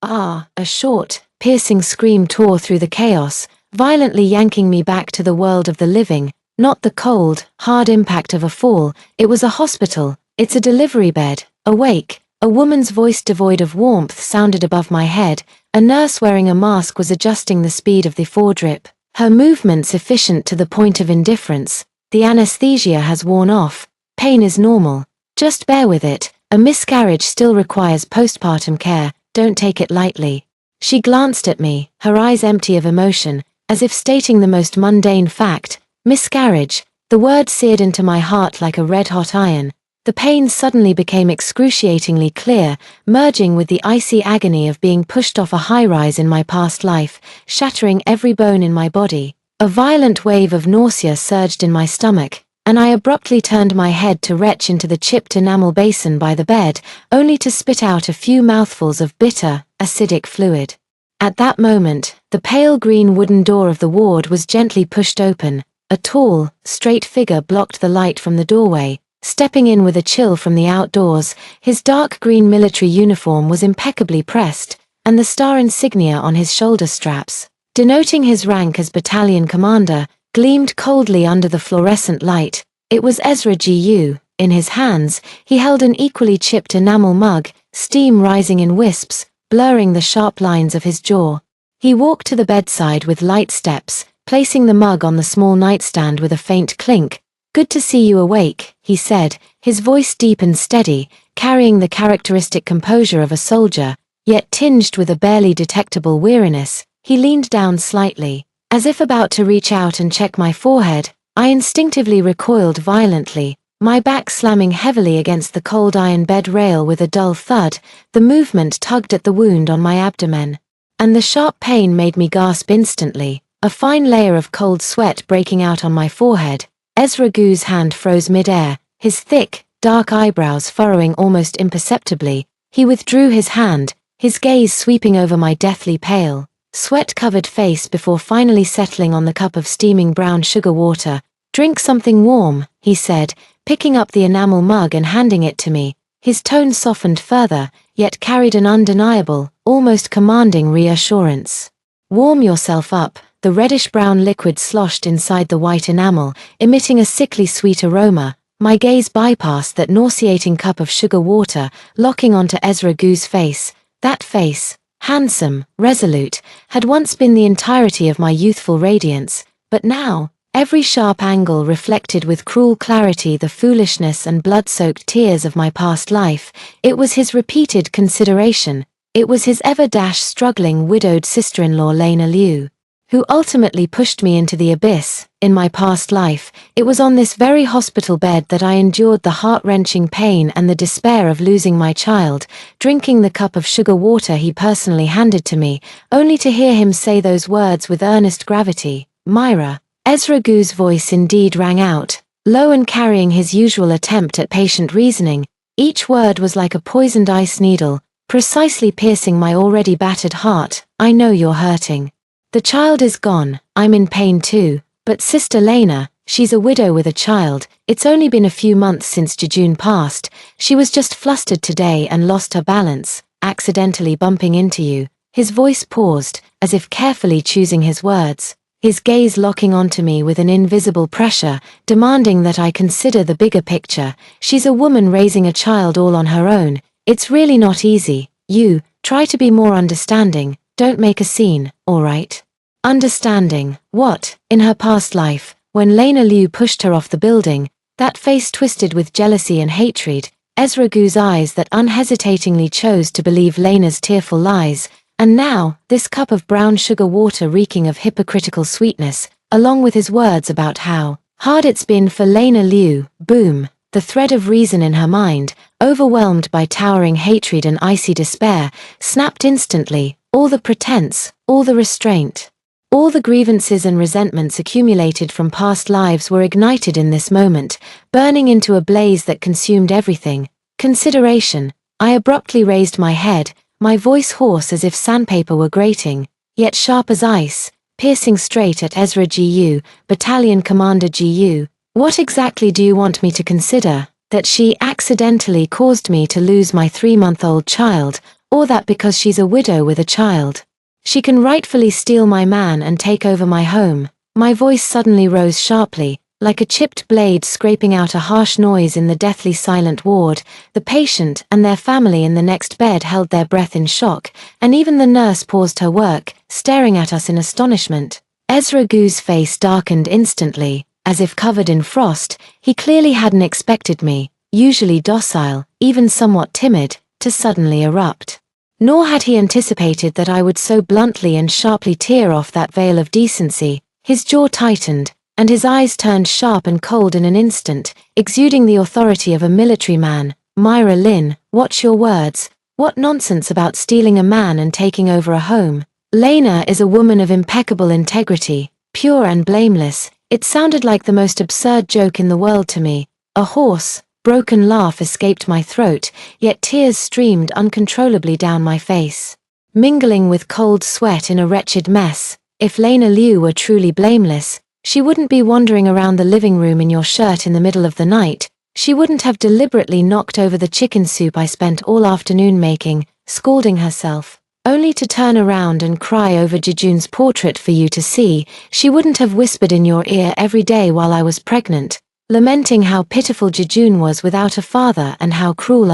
A short, piercing scream tore through the chaos, violently yanking me back to the world of the living. Not the cold, hard impact of a fall. It was a hospital. It's a delivery bed. Awake. A woman's voice devoid of warmth sounded above my head. A nurse wearing a mask was adjusting the speed of the foredrip. Her movements efficient to the point of indifference. The anesthesia has worn off. Pain is normal. Just bear with it. A miscarriage still requires postpartum care. Don't take it lightly. She glanced at me, her eyes empty of emotion, as if stating the most mundane fact. Miscarriage. The word seared into my heart like a red-hot iron. The pain suddenly became excruciatingly clear, merging with the icy agony of being pushed off a high-rise in my past life, shattering every bone in my body. A violent wave of nausea surged in my stomach, and I abruptly turned my head to retch into the chipped enamel basin by the bed, only to spit out a few mouthfuls of bitter, acidic fluid. At that moment, the pale green wooden door of the ward was gently pushed open. A tall, straight figure blocked the light from the doorway, stepping in with a chill from the outdoors. His dark green military uniform was impeccably pressed, and the star insignia on his shoulder straps, denoting his rank as battalion commander, gleamed coldly under the fluorescent light. It was Ezra Gu. In his hands, he held an equally chipped enamel mug, steam rising in wisps, blurring the sharp lines of his jaw. He walked to the bedside with light steps, placing the mug on the small nightstand with a faint clink. "Good to see you awake," he said, his voice deep and steady, carrying the characteristic composure of a soldier, yet tinged with a barely detectable weariness. He leaned down slightly, as if about to reach out and check my forehead. I instinctively recoiled violently, my back slamming heavily against the cold iron bed rail with a dull thud. The movement tugged at the wound on my abdomen, and the sharp pain made me gasp instantly, a fine layer of cold sweat breaking out on my forehead. Ezra Gu's hand froze mid-air, his thick, dark eyebrows furrowing almost imperceptibly. He withdrew his hand, his gaze sweeping over my deathly pale, sweat-covered face before finally settling on the cup of steaming brown sugar water. "Drink something warm," he said, picking up the enamel mug and handing it to me. His tone softened further, yet carried an undeniable, almost commanding reassurance. "Warm yourself up." The reddish-brown liquid sloshed inside the white enamel, emitting a sickly sweet aroma. My gaze bypassed that nauseating cup of sugar water, locking onto Ezra Gu's face. That face, handsome, resolute, had once been the entirety of my youthful radiance, but now, every sharp angle reflected with cruel clarity the foolishness and blood-soaked tears of my past life. It was his repeated consideration. It was his ever-struggling widowed sister-in-law Lena Liu, who ultimately pushed me into the abyss. In my past life, it was on this very hospital bed that I endured the heart-wrenching pain and the despair of losing my child, drinking the cup of sugar water he personally handed to me, only to hear him say those words with earnest gravity. "Myra." Ezra Gu's voice indeed rang out, low and carrying his usual attempt at patient reasoning. Each word was like a poisoned ice needle, precisely piercing my already battered heart. "I know you're hurting. The child is gone. I'm in pain too. But Sister Lena, she's a widow with a child. It's only been a few months since Jejune passed. She was just flustered today and lost her balance, accidentally bumping into you." His voice paused, as if carefully choosing his words, his gaze locking onto me with an invisible pressure, demanding that I consider the bigger picture. "She's a woman raising a child all on her own. It's really not easy. You, try to be more understanding. Don't make a scene, all right?" Understanding, what? In her past life, when Lena Liu pushed her off the building, that face twisted with jealousy and hatred, Ezra Gu's eyes that unhesitatingly chose to believe Lena's tearful lies, and now, this cup of brown sugar water reeking of hypocritical sweetness, along with his words about how hard it's been for Lena Liu. Boom. The thread of reason in her mind, overwhelmed by towering hatred and icy despair, snapped instantly. All the pretense, all the restraint, all the grievances and resentments accumulated from past lives were ignited in this moment, burning into a blaze that consumed everything. Consideration. I abruptly raised my head, my voice hoarse as if sandpaper were grating, yet sharp as ice, piercing straight at Ezra Gu, Battalion Commander Gu. "What exactly do you want me to consider? That she accidentally caused me to lose my 3-month-old child, Or that because she's a widow with a child, she can rightfully steal my man and take over my home? My voice suddenly rose sharply, like a chipped blade scraping out a harsh noise in the deathly silent ward. The patient and their family in the next bed held their breath in shock, and even the nurse paused her work, staring at us in astonishment. Ezra Gu's face darkened instantly, as if covered in frost. He clearly hadn't expected me, usually docile, even somewhat timid, to suddenly erupt. Nor had he anticipated that I would so bluntly and sharply tear off that veil of decency. His jaw tightened, and his eyes turned sharp and cold in an instant, exuding the authority of a military man. "Myra Lynn, watch your words. What nonsense about stealing a man and taking over a home? Lena is a woman of impeccable integrity, pure and blameless." It sounded like the most absurd joke in the world to me. A hoarse, broken laugh escaped my throat, yet tears streamed uncontrollably down my face, mingling with cold sweat in a wretched mess. If Lena Liu were truly blameless, she wouldn't be wandering around the living room in your shirt in the middle of the night. She wouldn't have deliberately knocked over the chicken soup I spent all afternoon making, scalding herself, only to turn around and cry over Jejun's portrait for you to see. She wouldn't have whispered in your ear every day while I was pregnant, lamenting how pitiful Jejun was without a father and how cruel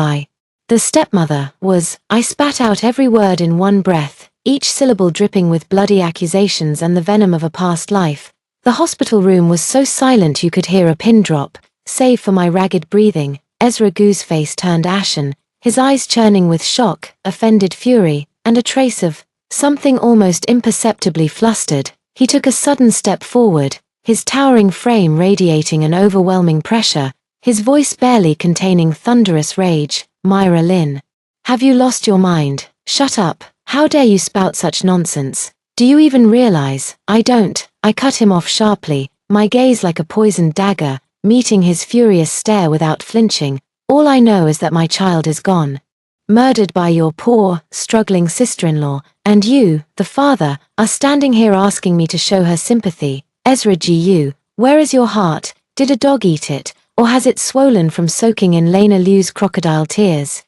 the stepmother, was. I spat out every word in one breath, each syllable dripping with bloody accusations and the venom of a past life. The hospital room was so silent you could hear a pin drop, save for my ragged breathing. Ezra Gu's face turned ashen, his eyes churning with shock, offended fury, and a trace of something almost imperceptibly flustered. He took a sudden step forward, his towering frame radiating an overwhelming pressure, his voice barely containing thunderous rage. "Myra Lynn, have you lost your mind? Shut up. How dare you spout such nonsense? Do you even realize?" "I don't." I cut him off sharply, my gaze like a poisoned dagger, meeting his furious stare without flinching. "All I know is that my child is gone. Murdered by your poor, struggling sister-in-law, and you, the father, are standing here asking me to show her sympathy. Ezra Gu, where is your heart? Did a dog eat it, or has it swollen from soaking in Lena Liu's crocodile tears?"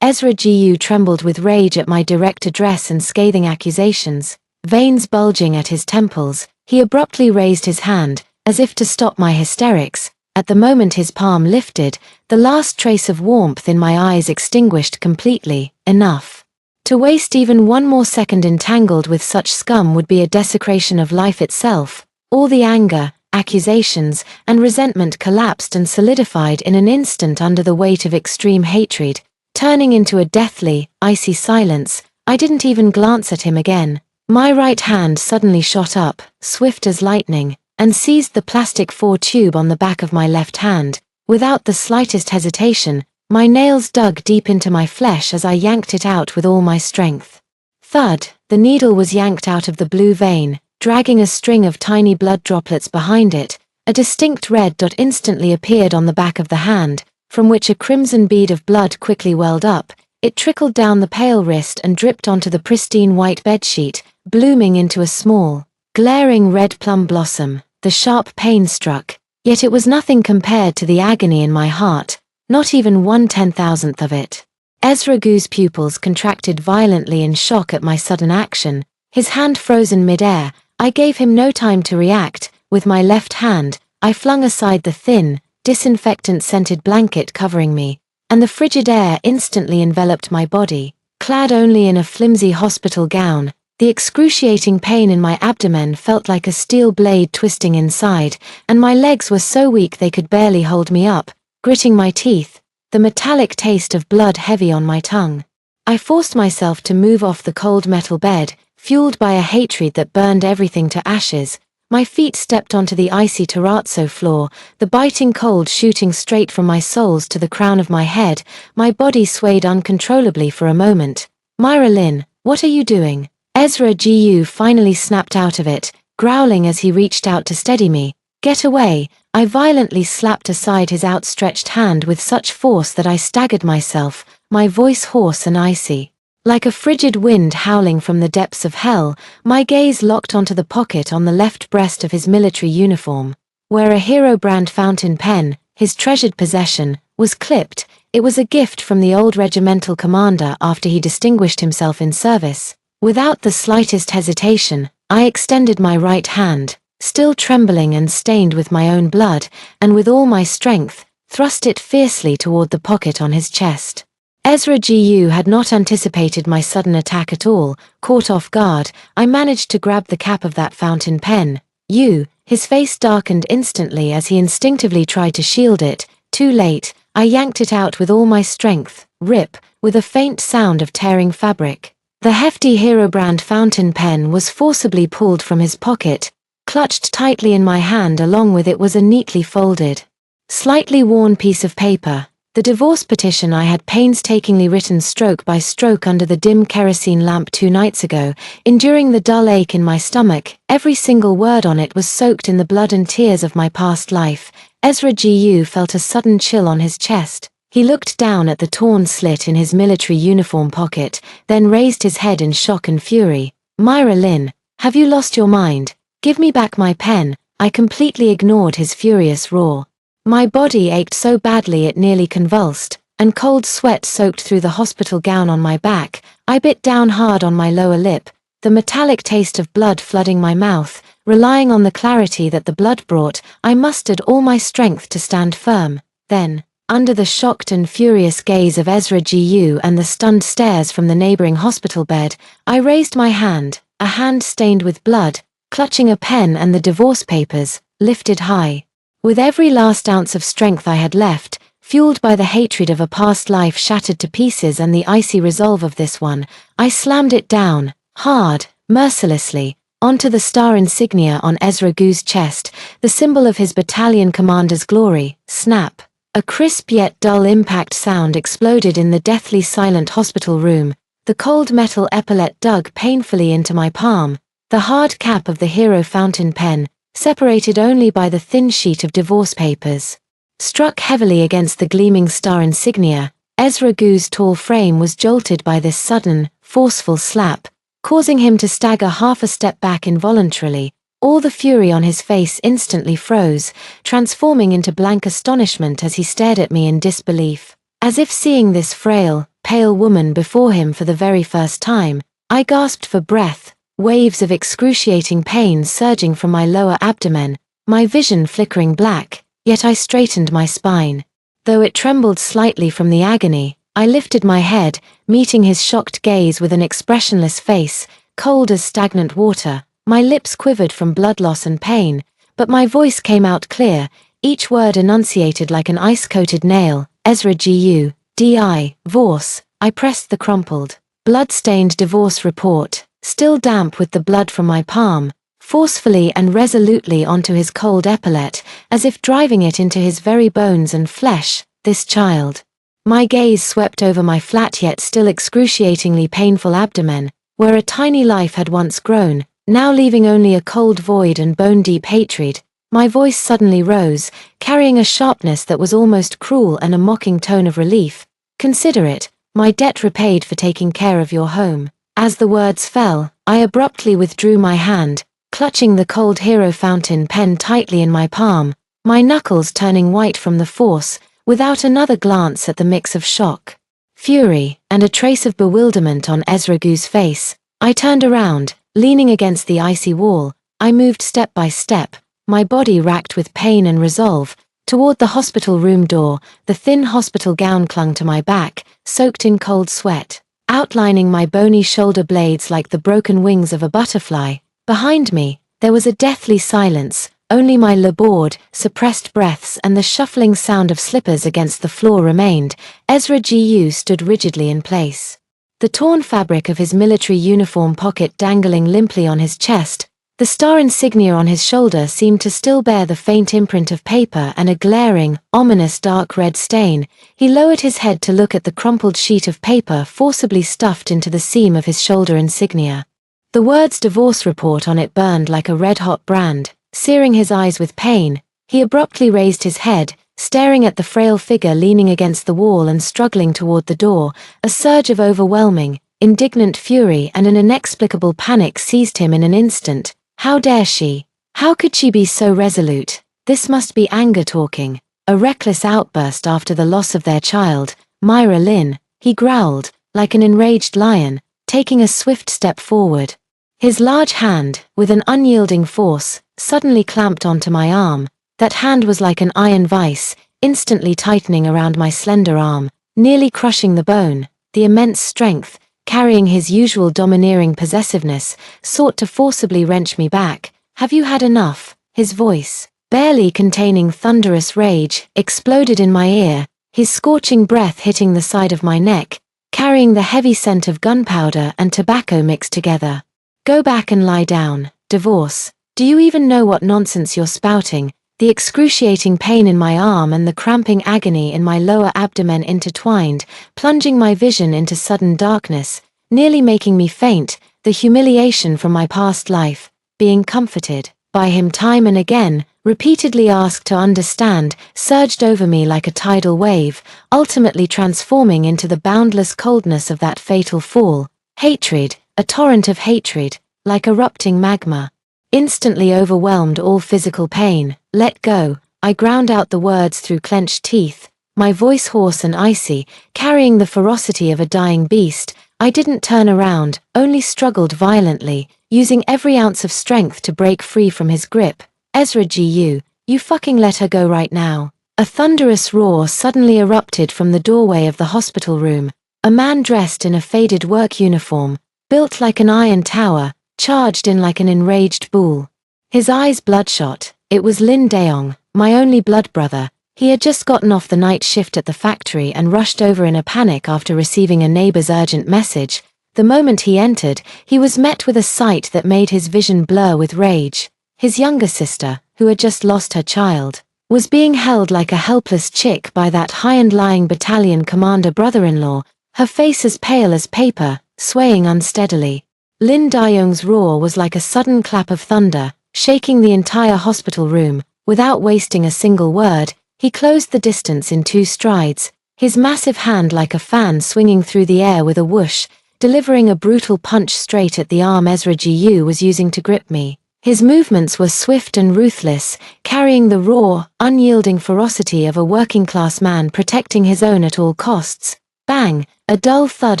Ezra Gu trembled with rage at my direct address and scathing accusations. Veins bulging at his temples, he abruptly raised his hand, as if to stop my hysterics. At the moment his palm lifted, the last trace of warmth in my eyes extinguished completely. Enough. To waste even one more second entangled with such scum would be a desecration of life itself. All the anger, accusations, and resentment collapsed and solidified in an instant under the weight of extreme hatred, turning into a deathly, icy silence. I didn't even glance at him again. My right hand suddenly shot up, swift as lightning, and seized the plastic 4 tube on the back of my left hand. Without the slightest hesitation, my nails dug deep into my flesh as I yanked it out with all my strength. Thud, the needle was yanked out of the blue vein, dragging a string of tiny blood droplets behind it. A distinct red dot instantly appeared on the back of the hand, from which a crimson bead of blood quickly welled up. It trickled down the pale wrist and dripped onto the pristine white bedsheet, blooming into a small, glaring red plum blossom. The sharp pain struck, yet it was nothing compared to the agony in my heart, not even 1/10,000th of it. Ezra Gu's pupils contracted violently in shock at my sudden action, his hand frozen mid-air. I gave him no time to react. With my left hand, I flung aside the thin, disinfectant-scented blanket covering me, and the frigid air instantly enveloped my body. Clad only in a flimsy hospital gown, the excruciating pain in my abdomen felt like a steel blade twisting inside, and my legs were so weak they could barely hold me up. Gritting my teeth, the metallic taste of blood heavy on my tongue, I forced myself to move off the cold metal bed, fueled by a hatred that burned everything to ashes. My feet stepped onto the icy terrazzo floor, the biting cold shooting straight from my soles to the crown of my head. My body swayed uncontrollably for a moment. "Myra Lynn, what are you doing?" Ezra Gu finally snapped out of it, growling as he reached out to steady me. "Get away." I violently slapped aside his outstretched hand with such force that I staggered myself, my voice hoarse and icy. Like a frigid wind howling from the depths of hell, my gaze locked onto the pocket on the left breast of his military uniform, where a Hero brand fountain pen, his treasured possession, was clipped. It was a gift from the old regimental commander after he distinguished himself in service. Without the slightest hesitation, I extended my right hand, still trembling and stained with my own blood, and with all my strength, thrust it fiercely toward the pocket on his chest. Ezra Gu had not anticipated my sudden attack at all. Caught off guard, I managed to grab the cap of that fountain pen. His face darkened instantly as he instinctively tried to shield it. Too late, I yanked it out with all my strength, rip, with a faint sound of tearing fabric. The hefty Hero brand fountain pen was forcibly pulled from his pocket. Clutched tightly in my hand along with it was a neatly folded, slightly worn piece of paper. The divorce petition I had painstakingly written stroke by stroke under the dim kerosene lamp 2 nights ago, enduring the dull ache in my stomach. Every single word on it was soaked in the blood and tears of my past life. Ezra Gu felt a sudden chill on his chest. He looked down at the torn slit in his military uniform pocket, then raised his head in shock and fury. "Myra Lynn, have you lost your mind? Give me back my pen." I completely ignored his furious roar. My body ached so badly it nearly convulsed, and cold sweat soaked through the hospital gown on my back. I bit down hard on my lower lip, the metallic taste of blood flooding my mouth. Relying on the clarity that the blood brought, I mustered all my strength to stand firm. Then, under the shocked and furious gaze of Ezra Gu and the stunned stares from the neighboring hospital bed, I raised my hand, a hand stained with blood, clutching a pen and the divorce papers, lifted high. With every last ounce of strength I had left, fueled by the hatred of a past life shattered to pieces and the icy resolve of this one, I slammed it down, hard, mercilessly, onto the star insignia on Ezra Gu's chest, the symbol of his battalion commander's glory. Snap. A crisp yet dull impact sound exploded in the deathly silent hospital room. The cold metal epaulette dug painfully into my palm. The hard cap of the Hero fountain pen, separated only by the thin sheet of divorce papers, struck heavily against the gleaming star insignia. Ezra Gu's tall frame was jolted by this sudden, forceful slap, causing him to stagger half a step back involuntarily. All the fury on his face instantly froze, transforming into blank astonishment as he stared at me in disbelief. As if seeing this frail, pale woman before him for the very first time, I gasped for breath. Waves of excruciating pain surging from my lower abdomen, my vision flickering black, yet I straightened my spine. Though it trembled slightly from the agony, I lifted my head, meeting his shocked gaze with an expressionless face, cold as stagnant water. My lips quivered from blood loss and pain, but my voice came out clear, each word enunciated like an ice-coated nail. "Ezra Gu, divorce." I pressed the crumpled, blood-stained divorce report, still damp with the blood from my palm, forcefully and resolutely onto his cold epaulette, as if driving it into his very bones and flesh. "This child." My gaze swept over my flat yet still excruciatingly painful abdomen, where a tiny life had once grown, now leaving only a cold void and bone-deep hatred. My voice suddenly rose, carrying a sharpness that was almost cruel and a mocking tone of relief. "Consider it, my debt repaid for taking care of your home." As the words fell, I abruptly withdrew my hand, clutching the cold Hero fountain pen tightly in my palm, my knuckles turning white from the force. Without another glance at the mix of shock, fury, and a trace of bewilderment on Ezra Gu's face, I turned around, leaning against the icy wall. I moved step by step, my body racked with pain and resolve, toward the hospital room door. The thin hospital gown clung to my back, soaked in cold sweat, outlining my bony shoulder blades like the broken wings of a butterfly. Behind me, there was a deathly silence, only my labored, suppressed breaths and the shuffling sound of slippers against the floor remained. Ezra Gu stood rigidly in place, the torn fabric of his military uniform pocket dangling limply on his chest. The star insignia on his shoulder seemed to still bear the faint imprint of paper and a glaring, ominous dark red stain. He lowered his head to look at the crumpled sheet of paper forcibly stuffed into the seam of his shoulder insignia. The words "divorce report" on it burned like a red-hot brand, searing his eyes with pain. He abruptly raised his head, staring at the frail figure leaning against the wall and struggling toward the door. A surge of overwhelming, indignant fury and an inexplicable panic seized him in an instant. How dare she? How could she be so resolute? This must be anger talking. A reckless outburst after the loss of their child, Myra Lynn, he growled, like an enraged lion, taking a swift step forward. His large hand, with an unyielding force, suddenly clamped onto my arm. That hand was like an iron vice, instantly tightening around my slender arm, nearly crushing the bone. The immense strength, carrying his usual domineering possessiveness, sought to forcibly wrench me back. "Have you had enough?" His voice, barely containing thunderous rage, exploded in my ear, his scorching breath hitting the side of my neck, carrying the heavy scent of gunpowder and tobacco mixed together. "Go back and lie down. Divorce. Do you even know what nonsense you're spouting?" The excruciating pain in my arm and the cramping agony in my lower abdomen intertwined, plunging my vision into sudden darkness, nearly making me faint. The humiliation from my past life, being comforted by him time and again, repeatedly asked to understand, surged over me like a tidal wave, ultimately transforming into the boundless coldness of that fatal fall. Hatred, a torrent of hatred, like erupting magma, instantly overwhelmed all physical pain. "Let go," I ground out the words through clenched teeth, my voice hoarse and icy, carrying the ferocity of a dying beast. I didn't turn around, only struggled violently, using every ounce of strength to break free from his grip. "Ezra Gu, you fucking let her go right now." A thunderous roar suddenly erupted from the doorway of the hospital room. A man dressed in a faded work uniform, built like an iron tower, charged in like an enraged bull. His eyes bloodshot. It was Lin Daeong, my only blood brother. He had just gotten off the night shift at the factory and rushed over in a panic after receiving a neighbor's urgent message. The moment he entered, he was met with a sight that made his vision blur with rage. His younger sister, who had just lost her child, was being held like a helpless chick by that high-and-lying battalion commander brother-in-law, her face as pale as paper, swaying unsteadily. Lin Daeong's roar was like a sudden clap of thunder, shaking the entire hospital room. Without wasting a single word, he closed the distance in 2 strides, his massive hand like a fan swinging through the air with a whoosh, delivering a brutal punch straight at the arm Ezra Gu was using to grip me. His movements were swift and ruthless, carrying the raw, unyielding ferocity of a working-class man protecting his own at all costs. Bang! A dull thud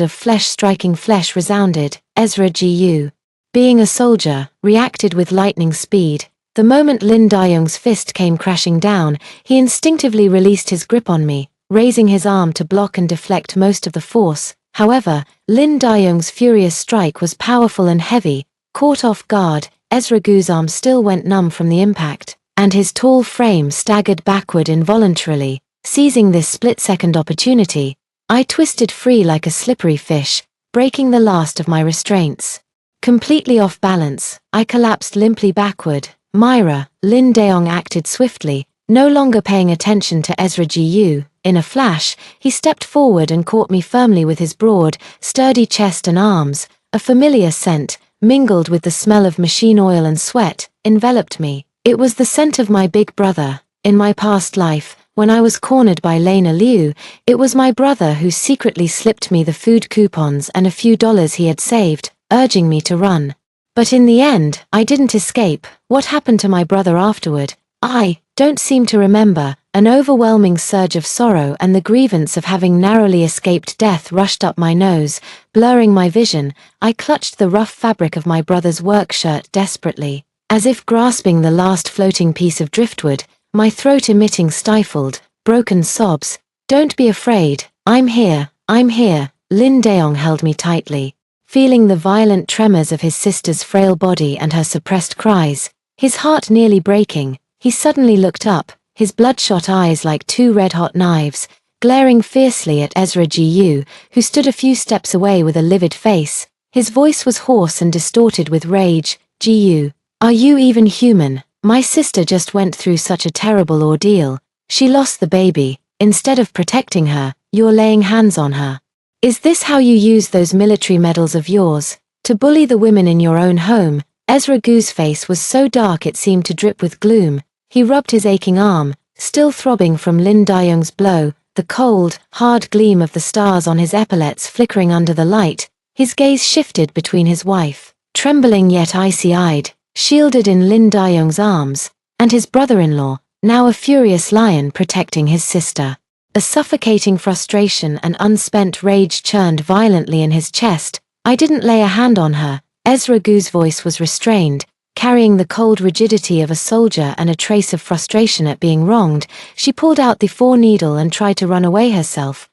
of flesh striking flesh resounded. Ezra Gu, being a soldier, reacted with lightning speed. The moment Lin Daeong's fist came crashing down, he instinctively released his grip on me, raising his arm to block and deflect most of the force. However, Lin Daeong's furious strike was powerful and heavy. Caught off guard, Ezra Gu's arm still went numb from the impact, and his tall frame staggered backward involuntarily. Seizing this split-second opportunity, I twisted free like a slippery fish, breaking the last of my restraints. Completely off balance, I collapsed limply backward. Myra, Lin Daeong acted swiftly, no longer paying attention to Ezra Gu. In a flash, he stepped forward and caught me firmly with his broad, sturdy chest and arms. A familiar scent, mingled with the smell of machine oil and sweat, enveloped me. It was the scent of my big brother. In my past life, when I was cornered by Lena Liu, it was my brother who secretly slipped me the food coupons and a few dollars he had saved, urging me to run. But in the end, I didn't escape. What happened to my brother afterward? I don't seem to remember. An overwhelming surge of sorrow and the grievance of having narrowly escaped death rushed up my nose, blurring my vision. I clutched the rough fabric of my brother's work shirt desperately, as if grasping the last floating piece of driftwood, my throat emitting stifled, broken sobs. "Don't be afraid. I'm here. I'm here." Lin Daeong held me tightly. Feeling the violent tremors of his sister's frail body and her suppressed cries, his heart nearly breaking, he suddenly looked up, his bloodshot eyes like 2 red-hot knives, glaring fiercely at Ezra Gu, who stood a few steps away with a livid face. His voice was hoarse and distorted with rage. "Gu, are you even human? My sister just went through such a terrible ordeal. She lost the baby. Instead of protecting her, you're laying hands on her. Is this how you use those military medals of yours, to bully the women in your own home?" Ezra Gu's face was so dark it seemed to drip with gloom. He rubbed his aching arm, still throbbing from Lin Daeong's blow, the cold, hard gleam of the stars on his epaulets flickering under the light. His gaze shifted between his wife, trembling yet icy-eyed, shielded in Lin Daeong's arms, and his brother-in-law, now a furious lion protecting his sister. A suffocating frustration and unspent rage churned violently in his chest. I didn't lay a hand on her. Ezra Gu's voice was restrained, carrying the cold rigidity of a soldier and a trace of frustration at being wronged. She pulled out the 4-needle and tried to run away herself.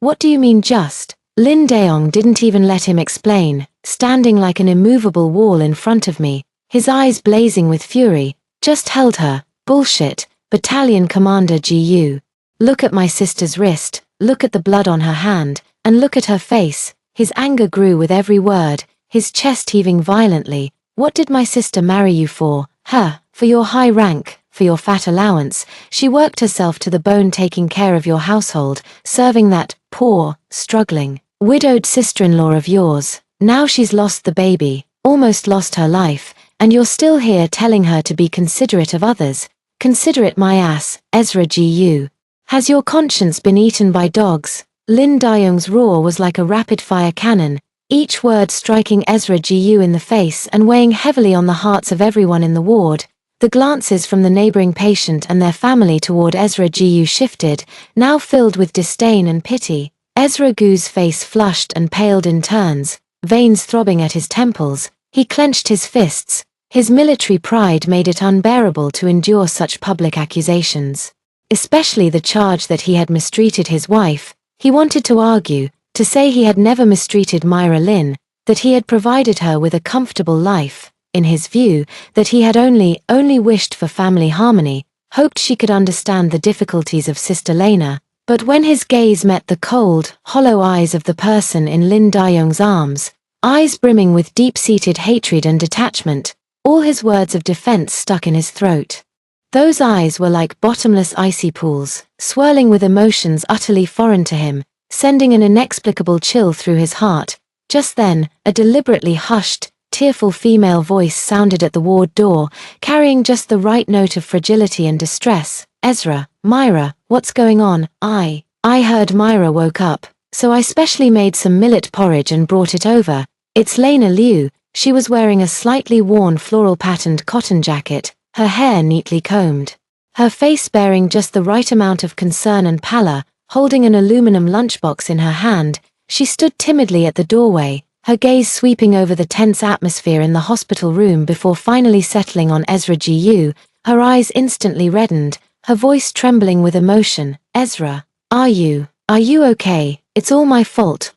What do you mean just? Lin Daong didn't even let him explain, standing like an immovable wall in front of me, his eyes blazing with fury. Just held her. Bullshit. Battalion Commander Gu. Look at my sister's wrist, look at the blood on her hand, and look at her face. His anger grew with every word, his chest heaving violently. What did my sister marry you for? Her, for your high rank, for your fat allowance. She worked herself to the bone taking care of your household, serving that poor, struggling, widowed sister-in-law of yours. Now she's lost the baby, almost lost her life, and you're still here telling her to be considerate of others. Considerate my ass, Ezra Gu. Has your conscience been eaten by dogs? Lin Daong's roar was like a rapid-fire cannon, each word striking Ezra Gu in the face and weighing heavily on the hearts of everyone in the ward. The glances from the neighboring patient and their family toward Ezra Gu shifted, now filled with disdain and pity. Ezra Gu's face flushed and paled in turns, veins throbbing at his temples. He clenched his fists. His military pride made it unbearable to endure such public accusations, especially the charge that he had mistreated his wife. He wanted to argue, to say he had never mistreated Myra Lin, that he had provided her with a comfortable life, in his view, that he had only wished for family harmony, hoped she could understand the difficulties of Sister Lena. But when his gaze met the cold, hollow eyes of the person in Lin Daong's arms, eyes brimming with deep-seated hatred and detachment, all his words of defense stuck in his throat. Those eyes were like bottomless icy pools, swirling with emotions utterly foreign to him, sending an inexplicable chill through his heart. Just then, a deliberately hushed, tearful female voice sounded at the ward door, carrying just the right note of fragility and distress. Ezra, Myra, what's going on? I heard Myra woke up, so I specially made some millet porridge and brought it over. It's Lena Liu. She was wearing a slightly worn floral-patterned cotton jacket, her hair neatly combed, her face bearing just the right amount of concern and pallor. Holding an aluminum lunchbox in her hand, she stood timidly at the doorway, her gaze sweeping over the tense atmosphere in the hospital room before finally settling on Ezra Gu. Her eyes instantly reddened, her voice trembling with emotion. Ezra, are you okay? It's all my fault.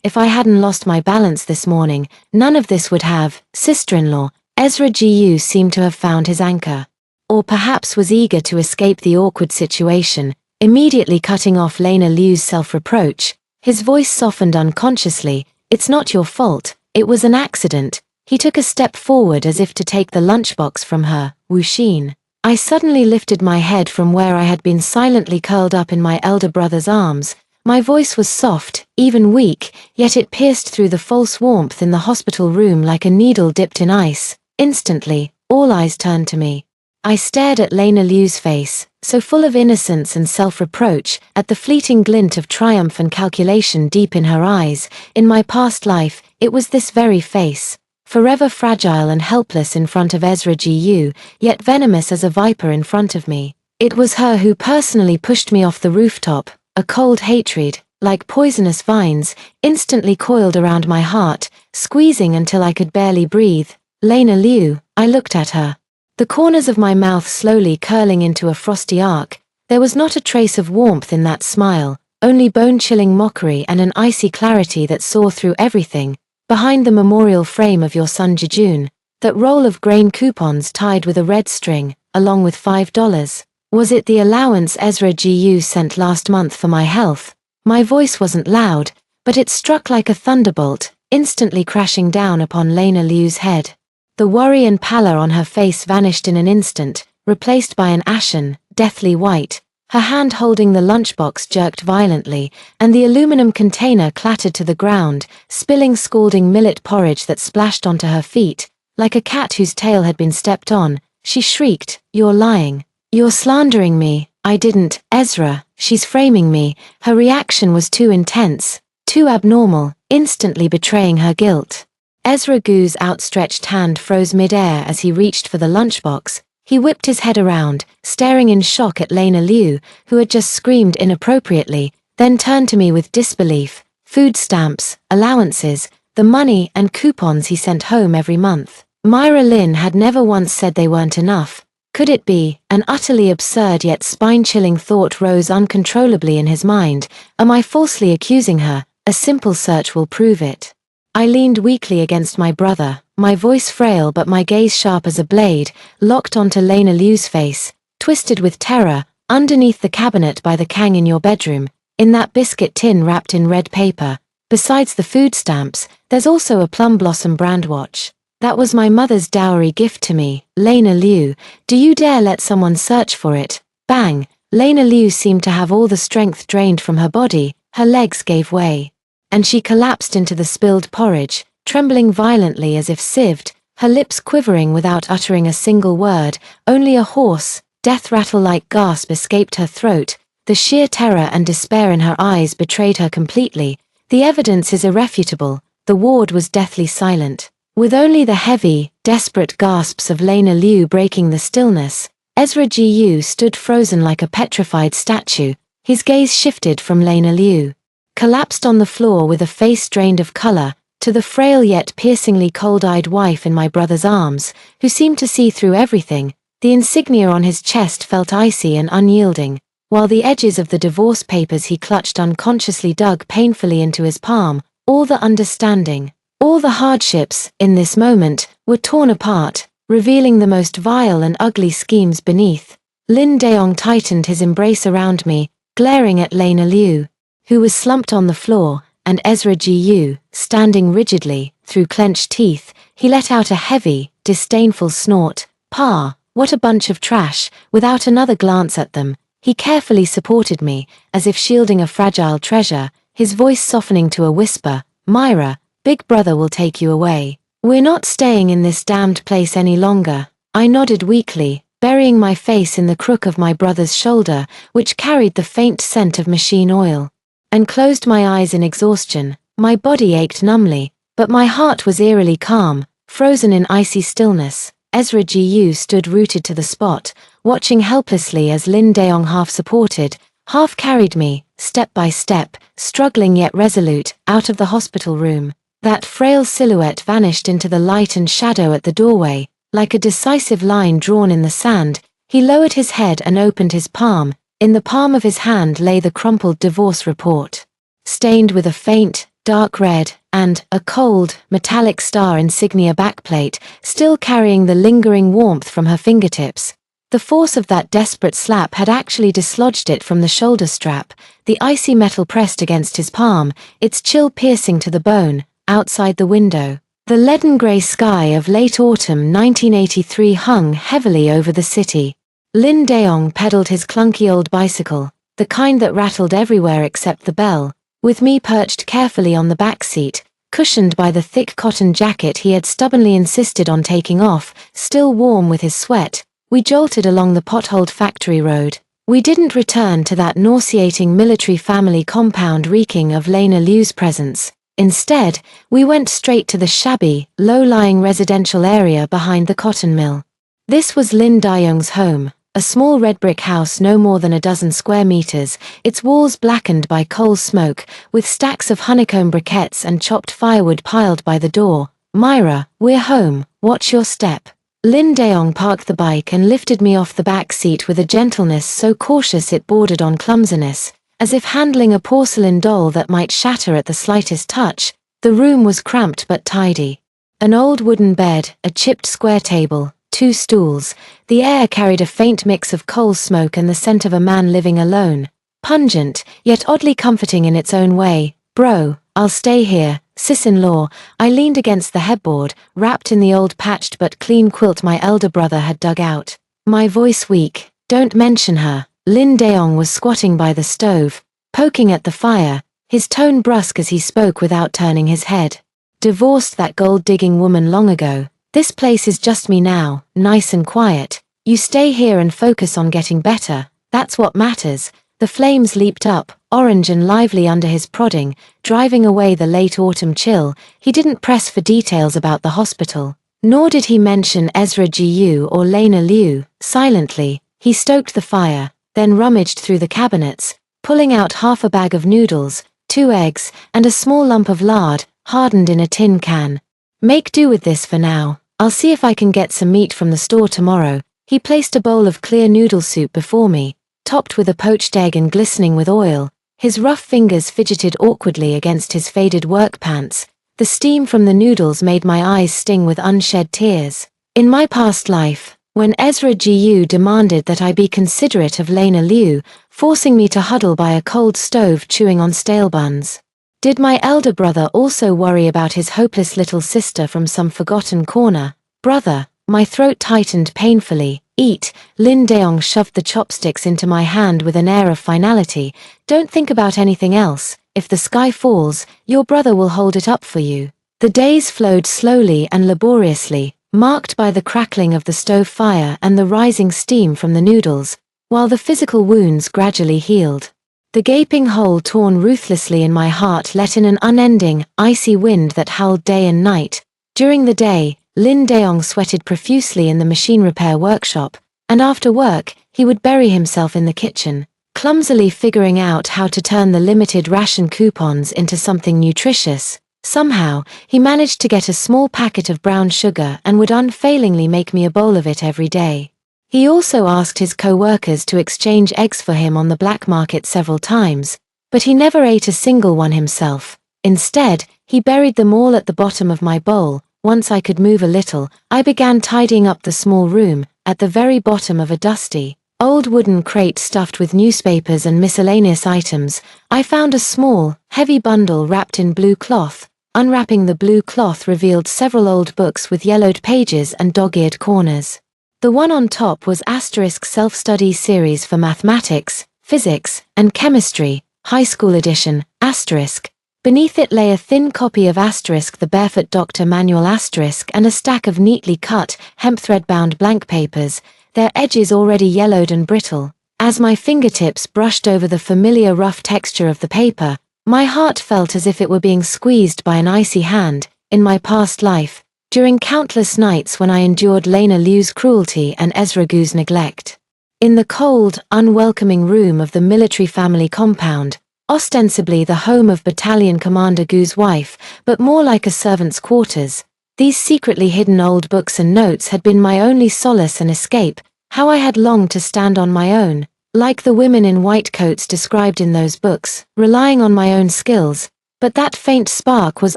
If I hadn't lost my balance this morning, none of this would have. Sister-in-law. Ezra Gu seemed to have found his anchor. Or perhaps was eager to escape the awkward situation, immediately cutting off Lena Liu's self-reproach. His voice softened unconsciously. It's not your fault. It was an accident. He took a step forward as if to take the lunchbox from her. Wu Xin. I suddenly lifted my head from where I had been silently curled up in my elder brother's arms. My voice was soft, even weak, yet it pierced through the false warmth in the hospital room like a needle dipped in ice. Instantly, all eyes turned to me. I stared at Lena Liu's face, so full of innocence and self-reproach, at the fleeting glint of triumph and calculation deep in her eyes. In my past life, it was this very face, forever fragile and helpless in front of Ezra Gu, yet venomous as a viper in front of me. It was her who personally pushed me off the rooftop. A cold hatred, like poisonous vines, instantly coiled around my heart, squeezing until I could barely breathe. Lena Liu, I looked at her. The corners of my mouth slowly curling into a frosty arc. There was not a trace of warmth in that smile, only bone-chilling mockery and an icy clarity that saw through everything. Behind the memorial frame of your son Jejun, that roll of grain coupons tied with a red string, along with $5. Was it the allowance Ezra Gu sent last month for my health? My voice wasn't loud, but it struck like a thunderbolt, instantly crashing down upon Lena Liu's head. The worry and pallor on her face vanished in an instant, replaced by an ashen, deathly white. Her hand holding the lunchbox jerked violently, and the aluminum container clattered to the ground, spilling scalding millet porridge that splashed onto her feet. Like a cat whose tail had been stepped on, she shrieked, "You're lying. You're slandering me." I didn't. Ezra, she's framing me. Her reaction was too intense, too abnormal, instantly betraying her guilt. Ezra Gu's outstretched hand froze mid-air as he reached for the lunchbox. He whipped his head around, staring in shock at Lena Liu, who had just screamed inappropriately, then turned to me with disbelief. Food stamps, allowances, the money and coupons he sent home every month. Myra Lynn had never once said they weren't enough. Could it be? An utterly absurd yet spine-chilling thought rose uncontrollably in his mind. Am I falsely accusing her? A simple search will prove it. I leaned weakly against my brother, my voice frail but my gaze sharp as a blade, locked onto Lena Liu's face, twisted with terror. Underneath the cabinet by the Kang in your bedroom, in that biscuit tin wrapped in red paper, besides the food stamps, there's also a Plum Blossom brand watch. That was my mother's dowry gift to me. Lena Liu, do you dare let someone search for it? Bang! Lena Liu seemed to have all the strength drained from her body, her legs gave way, and she collapsed into the spilled porridge, trembling violently as if sieved, her lips quivering without uttering a single word. Only a hoarse, death rattle-like gasp escaped her throat. The sheer terror and despair in her eyes betrayed her completely. The evidence is irrefutable. The ward was deathly silent, with only the heavy, desperate gasps of Lena Liu breaking the stillness. Ezra Gu stood frozen like a petrified statue. His gaze shifted from Lena Liu, collapsed on the floor with a face drained of color, to the frail yet piercingly cold-eyed wife in my brother's arms, who seemed to see through everything. The insignia on his chest felt icy and unyielding, while the edges of the divorce papers he clutched unconsciously dug painfully into his palm. All the understanding, all the hardships, in this moment, were torn apart, revealing the most vile and ugly schemes beneath. Lin Daong tightened his embrace around me, glaring at Lena Liu, who was slumped on the floor, and Ezra Gu, standing rigidly. Through clenched teeth, he let out a heavy, disdainful snort. "Pa, what a bunch of trash." Without another glance at them, he carefully supported me, as if shielding a fragile treasure, his voice softening to a whisper. "Myra, Big Brother will take you away. We're not staying in this damned place any longer." I nodded weakly, burying my face in the crook of my brother's shoulder, which carried the faint scent of machine oil, and closed my eyes in exhaustion. My body ached numbly, but my heart was eerily calm, frozen in icy stillness. Ezra Gu stood rooted to the spot, watching helplessly as Lin Daong half-supported, half-carried me, step by step, struggling yet resolute, out of the hospital room. That frail silhouette vanished into the light and shadow at the doorway, like a decisive line drawn in the sand. He lowered his head and opened his palm. In the palm of his hand lay the crumpled divorce report, stained with a faint, dark red, and a cold, metallic star insignia backplate, still carrying the lingering warmth from her fingertips. The force of that desperate slap had actually dislodged it from the shoulder strap, the icy metal pressed against his palm, its chill piercing to the bone. Outside the window, the leaden-grey sky of late autumn 1983 hung heavily over the city. Lin Daong pedaled his clunky old bicycle, the kind that rattled everywhere except the bell, with me perched carefully on the back seat, cushioned by the thick cotton jacket he had stubbornly insisted on taking off, still warm with his sweat. We jolted along the potholed factory road. We didn't return to that nauseating military family compound reeking of Lena Liu's presence. Instead, we went straight to the shabby, low-lying residential area behind the cotton mill. This was Lin Daong's home, a small red brick house no more than a dozen square meters, its walls blackened by coal smoke, with stacks of honeycomb briquettes and chopped firewood piled by the door. "Myra, we're home, watch your step." Lin Daong parked the bike and lifted me off the back seat with a gentleness so cautious it bordered on clumsiness, as if handling a porcelain doll that might shatter at the slightest touch. The room was cramped but tidy. An old wooden bed, a chipped square table, 2 stools. The air carried a faint mix of coal smoke and the scent of a man living alone. Pungent, yet oddly comforting in its own way. "Bro, I'll stay here, sis-in-law." I leaned against the headboard, wrapped in the old patched but clean quilt my elder brother had dug out. My voice weak. "Don't mention her." Lin Daong was squatting by the stove, poking at the fire, his tone brusque as he spoke without turning his head. "Divorced that gold-digging woman long ago. This place is just me now, nice and quiet. You stay here and focus on getting better. That's what matters." The flames leaped up, orange and lively under his prodding, driving away the late autumn chill. He didn't press for details about the hospital, Nor did he mention Ezra Gu or Lena Liu. Silently, he stoked the fire, then rummaged through the cabinets, pulling out half a bag of noodles, 2 eggs, and a small lump of lard, hardened in a tin can. Make do with this for now. I'll see if I can get some meat from the store tomorrow. He placed a bowl of clear noodle soup before me, topped with a poached egg and glistening with oil. His rough fingers fidgeted awkwardly against his faded work pants. The steam from the noodles made my eyes sting with unshed tears. In my past life, when Ezra Gu demanded that I be considerate of Lena Liu, forcing me to huddle by a cold stove chewing on stale buns. Did my elder brother also worry about his hopeless little sister from some forgotten corner? Brother, my throat tightened painfully. Eat. Lin Daong shoved the chopsticks into my hand with an air of finality. Don't think about anything else. If the sky falls, your brother will hold it up for you. The days flowed slowly and laboriously, marked by the crackling of the stove fire and the rising steam from the noodles, while the physical wounds gradually healed. The gaping hole torn ruthlessly in my heart let in an unending, icy wind that howled day and night. During the day, Lin Daong sweated profusely in the machine repair workshop, and after work, he would bury himself in the kitchen, clumsily figuring out how to turn the limited ration coupons into something nutritious. Somehow, he managed to get a small packet of brown sugar and would unfailingly make me a bowl of it every day. He also asked his co-workers to exchange eggs for him on the black market several times, but he never ate a single one himself. Instead, he buried them all at the bottom of my bowl. Once I could move a little, I began tidying up the small room. At the very bottom of a dusty, old wooden crate stuffed with newspapers and miscellaneous items, I found a small, heavy bundle wrapped in blue cloth. Unwrapping the blue cloth revealed several old books with yellowed pages and dog-eared corners. The one on top was Asterisk Self-Study Series for Mathematics, Physics, and Chemistry, High School Edition, Asterisk. Beneath it lay a thin copy of Asterisk the Barefoot Doctor Manual Asterisk and a stack of neatly cut, hemp thread-bound blank papers, their edges already yellowed and brittle. As my fingertips brushed over the familiar rough texture of the paper, my heart felt as if it were being squeezed by an icy hand. In my past life, during countless nights when I endured Lena Liu's cruelty and Ezra Gu's neglect. In the cold, unwelcoming room of the military family compound, ostensibly the home of Battalion Commander Gu's wife, but more like a servant's quarters, these secretly hidden old books and notes had been my only solace and escape. How I had longed to stand on my own, like the women in white coats described in those books, relying on my own skills. But that faint spark was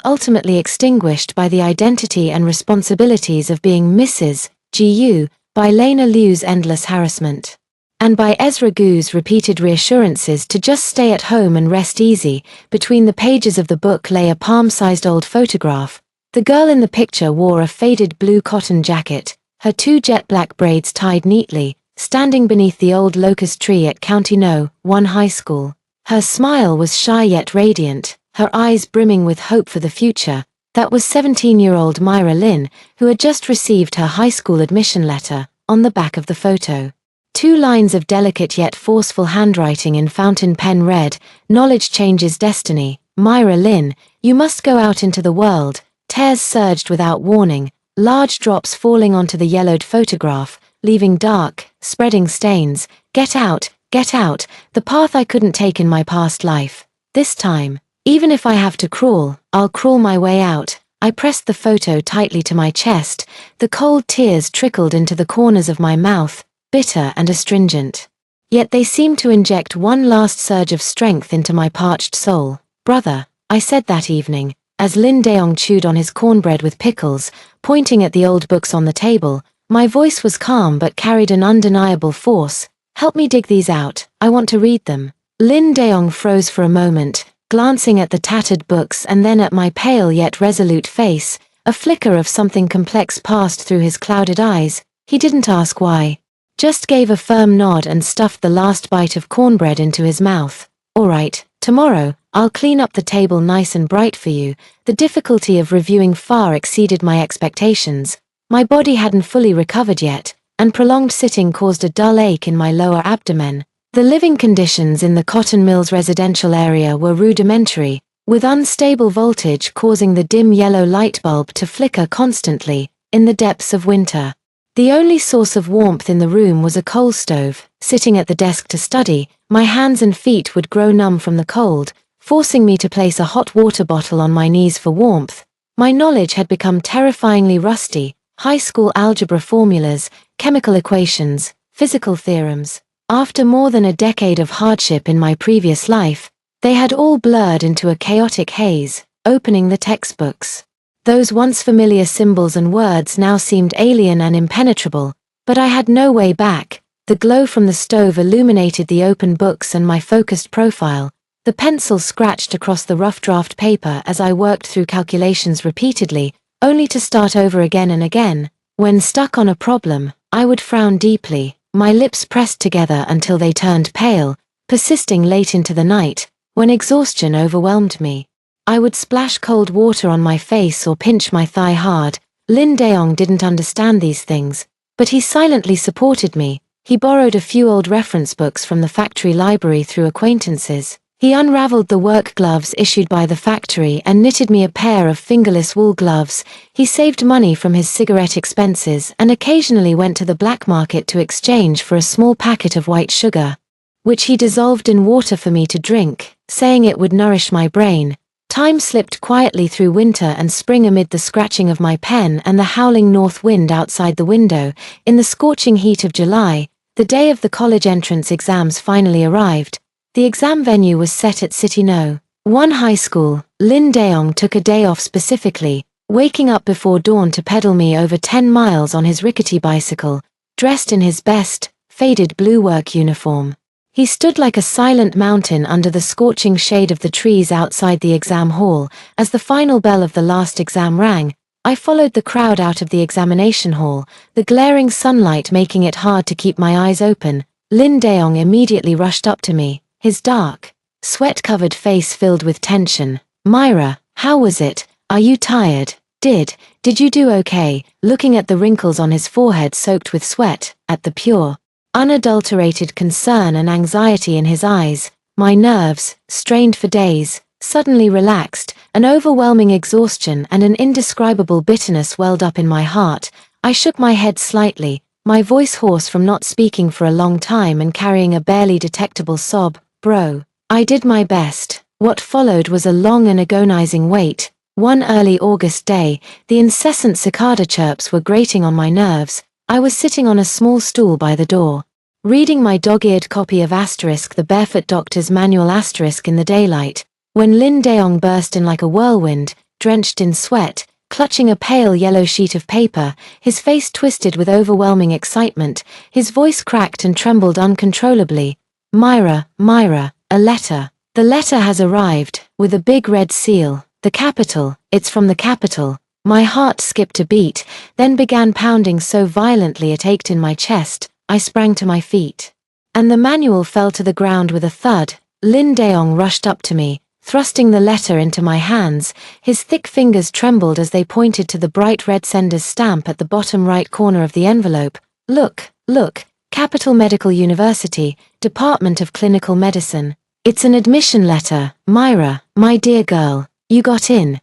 ultimately extinguished by the identity and responsibilities of being Mrs. Gu, by Lena Liu's endless harassment, and by Ezra Gu's repeated reassurances to just stay at home and rest easy. Between the pages of the book lay a palm-sized old photograph. The girl in the picture wore a faded blue cotton jacket, her 2 jet black braids tied neatly, standing beneath the old locust tree at County No. 1 High School. Her smile was shy yet radiant, her eyes brimming with hope for the future. That was 17-year-old Myra Lin, who had just received her high school admission letter. On the back of the photo, 2 lines of delicate yet forceful handwriting in fountain pen read, "Knowledge changes destiny. Myra Lin, you must go out into the world." Tears surged without warning, large drops falling onto the yellowed photograph, leaving dark, spreading stains. Get out, the path I couldn't take in my past life. This time, even if I have to crawl, I'll crawl my way out. I pressed the photo tightly to my chest. The cold tears trickled into the corners of my mouth, bitter and astringent. Yet they seemed to inject one last surge of strength into my parched soul. "Brother," I said that evening, as Lin Daong chewed on his cornbread with pickles, pointing at the old books on the table. My voice was calm but carried an undeniable force. "Help me dig these out, I want to read them." Lin Daong froze for a moment, glancing at the tattered books and then at my pale yet resolute face. A flicker of something complex passed through his clouded eyes. He didn't ask why, just gave a firm nod and stuffed the last bite of cornbread into his mouth. "All right, tomorrow, I'll clean up the table nice and bright for you." The difficulty of reviewing far exceeded my expectations. My body hadn't fully recovered yet, and prolonged sitting caused a dull ache in my lower abdomen. The living conditions in the Cotton Mills residential area were rudimentary, with unstable voltage causing the dim yellow light bulb to flicker constantly. in the depths of winter. The only source of warmth in the room was a coal stove. Sitting at the desk to study, my hands and feet would grow numb from the cold, forcing me to place a hot water bottle on my knees for warmth. My knowledge had become terrifyingly rusty: high school algebra formulas, chemical equations, physical theorems. After more than a decade of hardship in my previous life, they had all blurred into a chaotic haze. Opening the textbooks, those once familiar symbols and words now seemed alien and impenetrable, but I had no way back. The glow from the stove illuminated the open books and my focused profile. The pencil scratched across the rough draft paper as I worked through calculations repeatedly, only to start over again and again. When stuck on a problem, I would frown deeply, my lips pressed together until they turned pale, persisting late into the night. When exhaustion overwhelmed me, I would splash cold water on my face or pinch my thigh hard. Lin Daeong didn't understand these things, but he silently supported me. He borrowed a few old reference books from the factory library through acquaintances. He unraveled the work gloves issued by the factory and knitted me a pair of fingerless wool gloves. He saved money from his cigarette expenses and occasionally went to the black market to exchange for a small packet of white sugar, which he dissolved in water for me to drink, saying it would nourish my brain. Time slipped quietly through winter and spring amid the scratching of my pen and the howling north wind outside the window. In the scorching heat of July, the day of the college entrance exams finally arrived. The exam venue was set at City No. 1 High School. Lin Daeong took a day off specifically, waking up before dawn to pedal me over 10 miles on his rickety bicycle, dressed in his best, faded blue work uniform. He stood like a silent mountain under the scorching shade of the trees outside the exam hall. As the final bell of the last exam rang, I followed the crowd out of the examination hall, the glaring sunlight making it hard to keep my eyes open. Lin Daeong immediately rushed up to me, his dark, sweat-covered face filled with tension. "Myra, how was it? Are you tired? Did you do okay?" Looking at the wrinkles on his forehead soaked with sweat, at the pure, unadulterated concern and anxiety in his eyes, my nerves, strained for days, suddenly relaxed. An overwhelming exhaustion and an indescribable bitterness welled up in my heart. I shook my head slightly, my voice hoarse from not speaking for a long time and carrying a barely detectable sob. "Bro, I did my best." What followed was a long and agonizing wait. One early August day, the incessant cicada chirps were grating on my nerves. I was sitting on a small stool by the door, reading my dog-eared copy of the Barefoot Doctor's Manual in the daylight, when Lin Daeong burst in like a whirlwind, drenched in sweat, clutching a pale yellow sheet of paper, his face twisted with overwhelming excitement. His voice cracked and trembled uncontrollably. Myra, a letter. The letter has arrived, with a big red seal. The capital, it's from the capital." My heart skipped a beat, then began pounding so violently it ached in my chest. I sprang to my feet, and the manual fell to the ground with a thud. Lin Daeong rushed up to me, thrusting the letter into my hands. His thick fingers trembled as they pointed to the bright red sender's stamp at the bottom right corner of the envelope. Look, Capital Medical University, Department of Clinical Medicine. It's an admission letter. Myra, my dear girl, you got in.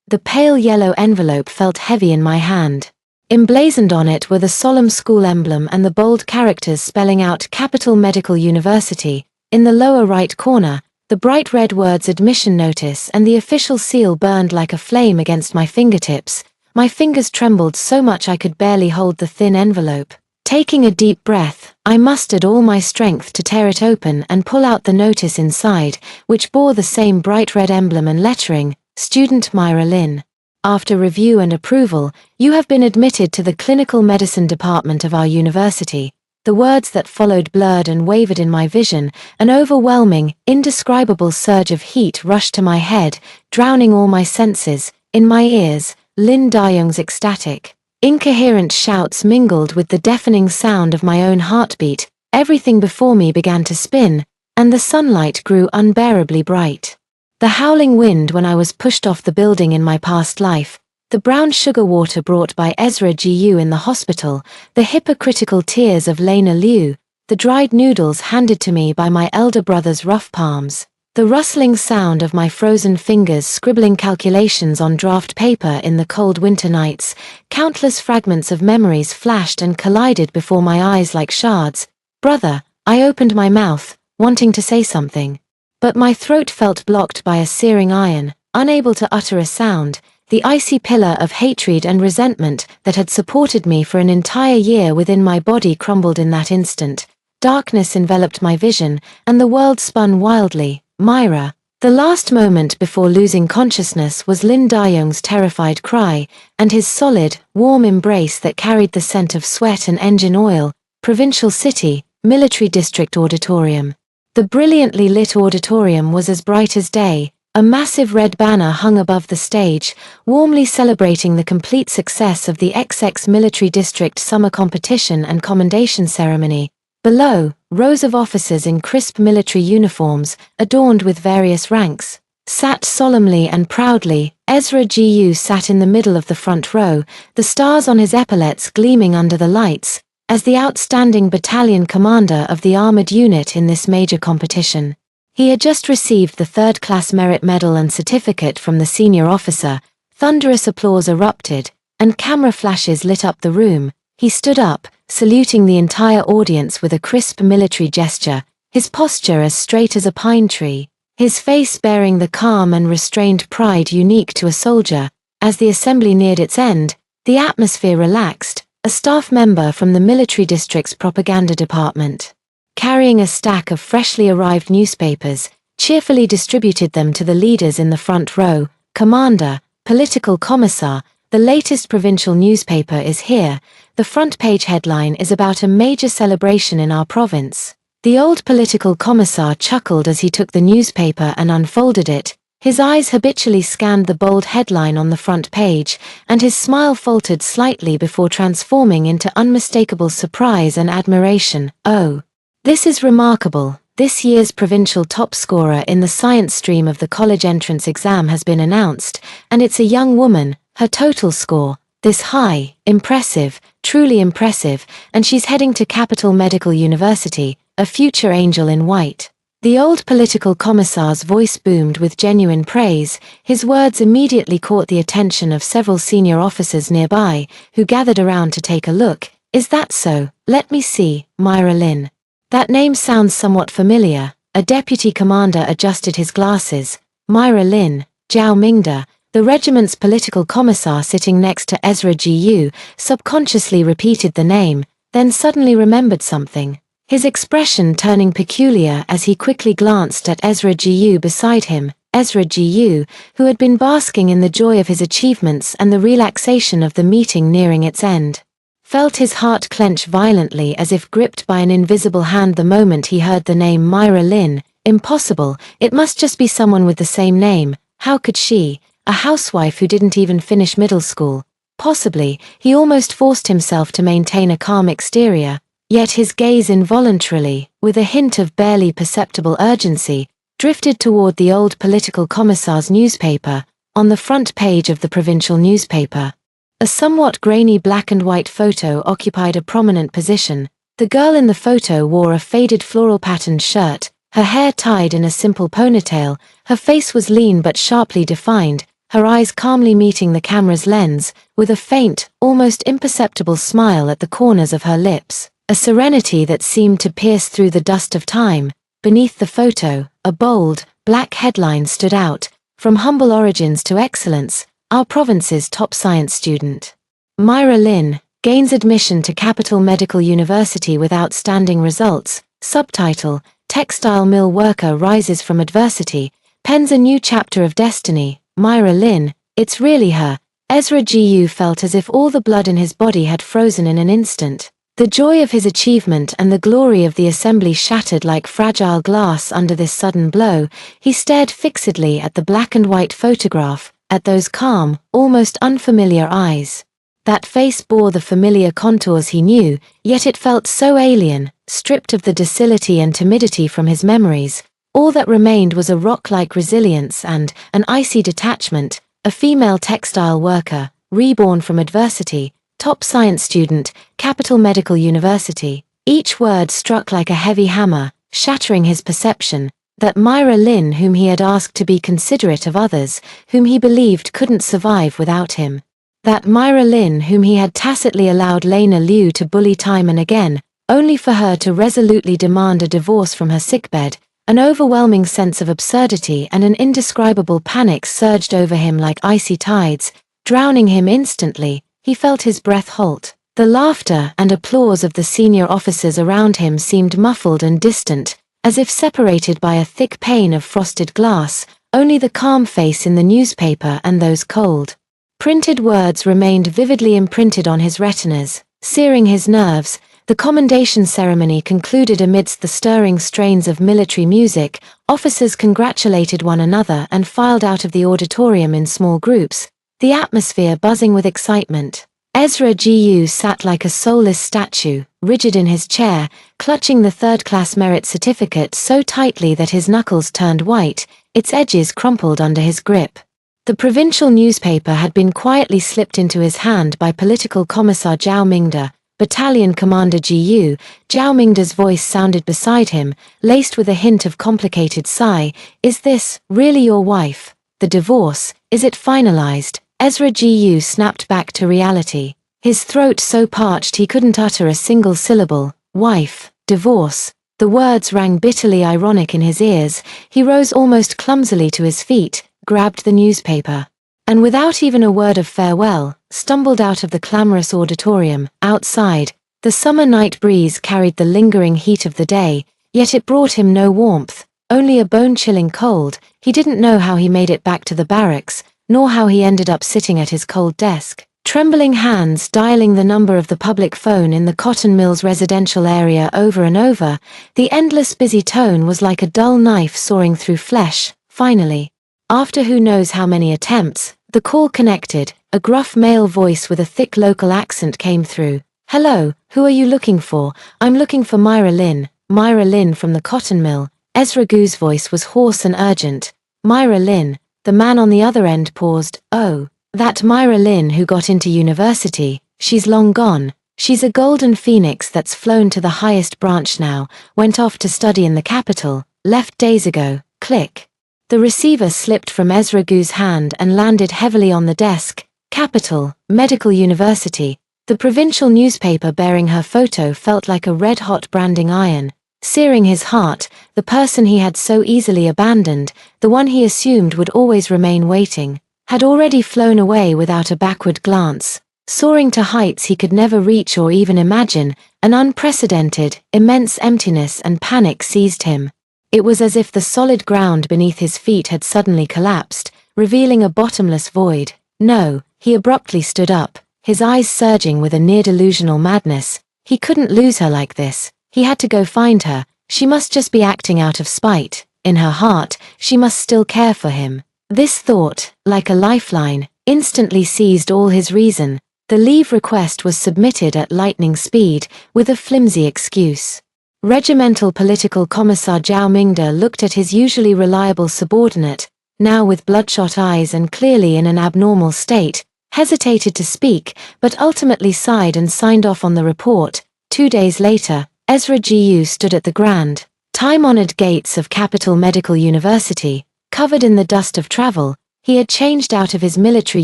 The pale yellow envelope felt heavy in my hand. Emblazoned on it were the solemn school emblem and the bold characters spelling out Capital Medical University. In the lower right corner, the bright red words admission notice and the official seal burned like a flame against my fingertips. My fingers trembled so much I could barely hold the thin envelope. Taking a deep breath, I mustered all my strength to tear it open and pull out the notice inside, which bore the same bright red emblem and lettering, Student Myra Lin. After review and approval, you have been admitted to the Clinical Medicine Department of our university. The words that followed blurred and wavered in my vision. An overwhelming, indescribable surge of heat rushed to my head, drowning all my senses. In my ears, Lin Daeong's ecstatic, incoherent shouts mingled with the deafening sound of my own heartbeat. Everything before me began to spin, and the sunlight grew unbearably bright. The howling wind when I was pushed off the building in my past life, the brown sugar water brought by Ezra Gu in the hospital, the hypocritical tears of Lena Liu, the dried noodles handed to me by my elder brother's rough palms, The rustling sound of my frozen fingers scribbling calculations on draft paper in the cold winter nights, countless fragments of memories flashed and collided before my eyes like shards. Brother, I opened my mouth, wanting to say something. But my throat felt blocked by a searing iron, unable to utter a sound. The icy pillar of hatred and resentment that had supported me for an entire year within my body crumbled in that instant. Darkness enveloped my vision, and the world spun wildly. Myra. The last moment before losing consciousness was Lin Dayoung's terrified cry, and his solid, warm embrace that carried the scent of sweat and engine oil. Provincial City, Military District Auditorium. The brilliantly lit auditorium was as bright as day. A massive red banner hung above the stage, warmly celebrating the complete success of the XX Military District Summer Competition and Commendation Ceremony. Below, rows of officers in crisp military uniforms, adorned with various ranks, sat solemnly and proudly. Ezra Gu sat in the middle of the front row, the stars on his epaulets gleaming under the lights, as the outstanding battalion commander of the armored unit in this major competition. He had just received the third-class merit medal and certificate from the senior officer. Thunderous applause erupted, and camera flashes lit up the room. He stood up, saluting the entire audience with a crisp military gesture, his posture as straight as a pine tree, his face bearing the calm and restrained pride unique to a soldier. As the assembly neared its end, the atmosphere relaxed. A staff member from the military district's propaganda department, carrying a stack of freshly arrived newspapers, cheerfully distributed them to the leaders in the front row. Commander, Political Commissar, the latest provincial newspaper is here. The front page headline is about a major celebration in our province. The old political commissar chuckled as he took the newspaper and unfolded it. His eyes habitually scanned the bold headline on the front page, and his smile faltered slightly before transforming into unmistakable surprise and admiration. Oh, this is remarkable. This year's provincial top scorer in the science stream of the college entrance exam has been announced, and it's a young woman. Her total score, this high, impressive, truly impressive, and she's heading to Capital Medical University, a future angel in white. The old political commissar's voice boomed with genuine praise. His words immediately caught the attention of several senior officers nearby, who gathered around to take a look. Is that so? Let me see. Myra Lin. That name sounds somewhat familiar. A deputy commander adjusted his glasses. Myra Lin, Zhao Mingda, the regiment's political commissar sitting next to Ezra Gu, subconsciously repeated the name, then suddenly remembered something. His expression turning peculiar as he quickly glanced at Ezra Gu beside him. Ezra Gu, who had been basking in the joy of his achievements and the relaxation of the meeting nearing its end, felt his heart clench violently as if gripped by an invisible hand the moment he heard the name Myra Lin. Impossible, it must just be someone with the same name. How could she, a housewife who didn't even finish middle school? Possibly, he almost forced himself to maintain a calm exterior, yet his gaze involuntarily, with a hint of barely perceptible urgency, drifted toward the old political commissar's newspaper, on the front page of the provincial newspaper. A somewhat grainy black and white photo occupied a prominent position. The girl in the photo wore a faded floral patterned shirt, her hair tied in a simple ponytail. Her face was lean but sharply defined, her eyes calmly meeting the camera's lens, with a faint, almost imperceptible smile at the corners of her lips, a serenity that seemed to pierce through the dust of time. Beneath the photo, a bold, black headline stood out, "From humble origins to excellence, our province's top science student. Myra Lin gains admission to Capital Medical University with outstanding results." Subtitle: Textile mill worker rises from adversity, pens a new chapter of destiny. Myra Lin, it's really her. Ezra Gu felt as if all the blood in his body had frozen in an instant. The joy of his achievement and the glory of the assembly shattered like fragile glass under this sudden blow. He stared fixedly at the black and white photograph, at those calm, almost unfamiliar eyes. That face bore the familiar contours he knew, yet it felt so alien, stripped of the docility and timidity from his memories. All that remained was a rock-like resilience and an icy detachment. A female textile worker, reborn from adversity, top science student, Capital Medical University. Each word struck like a heavy hammer, shattering his perception. That Myra Lynn, whom he had asked to be considerate of others, whom he believed couldn't survive without him. That Myra Lynn, whom he had tacitly allowed Lena Liu to bully time and again, only for her to resolutely demand a divorce from her sickbed. An overwhelming sense of absurdity and an indescribable panic surged over him like icy tides, drowning him instantly. He felt his breath halt. The laughter and applause of the senior officers around him seemed muffled and distant, as if separated by a thick pane of frosted glass. Only the calm face in the newspaper and those cold, printed words remained vividly imprinted on his retinas, searing his nerves. The commendation ceremony concluded amidst the stirring strains of military music. Officers congratulated one another and filed out of the auditorium in small groups, the atmosphere buzzing with excitement. Ezra Gu sat like a soulless statue, rigid in his chair, clutching the third-class merit certificate so tightly that his knuckles turned white, its edges crumpled under his grip. The provincial newspaper had been quietly slipped into his hand by political commissar Zhao Mingde, Battalion Commander Gu. Zhao Mingde's voice sounded beside him, laced with a hint of complicated sigh. "Is this really your wife? The divorce, is it finalized?" Ezra Gu snapped back to reality, his throat so parched he couldn't utter a single syllable. Wife, divorce. The words rang bitterly ironic in his ears. He rose almost clumsily to his feet, grabbed the newspaper, and without even a word of farewell, stumbled out of the clamorous auditorium. Outside, the summer night breeze carried the lingering heat of the day, yet it brought him no warmth, only a bone-chilling cold. He didn't know how he made it back to the barracks, nor how he ended up sitting at his cold desk, trembling hands dialing the number of the public phone in the Cotton Mills residential area over and over. The endless busy tone was like a dull knife sawing through flesh. Finally, after who knows how many attempts, the call connected. A gruff male voice with a thick local accent came through. "Hello, who are you looking for?" "I'm looking for Myra Lynn." "Myra Lynn from the cotton mill." Ezra Gu's voice was hoarse and urgent. "Myra Lynn." The man on the other end paused. "Oh, that Myra Lynn who got into university. She's long gone. She's a golden phoenix that's flown to the highest branch now, went off to study in the capital, left days ago." Click. The receiver slipped from Ezra Gu's hand and landed heavily on the desk. Capital, Medical University. The provincial newspaper bearing her photo felt like a red-hot branding iron, searing his heart. The person he had so easily abandoned, the one he assumed would always remain waiting, had already flown away without a backward glance, soaring to heights he could never reach or even imagine. An unprecedented, immense emptiness and panic seized him. It was as if the solid ground beneath his feet had suddenly collapsed, revealing a bottomless void. No, he abruptly stood up, his eyes surging with a near-delusional madness. He couldn't lose her like this. He had to go find her. She must just be acting out of spite. In her heart, she must still care for him. This thought, like a lifeline, instantly seized all his reason. The leave request was submitted at lightning speed, with a flimsy excuse. Regimental Political Commissar Zhao Mingde looked at his usually reliable subordinate, now with bloodshot eyes and clearly in an abnormal state, hesitated to speak, but ultimately sighed and signed off on the report. 2 days later, Ezra Gu stood at the grand, time-honored gates of Capital Medical University. Covered in the dust of travel, he had changed out of his military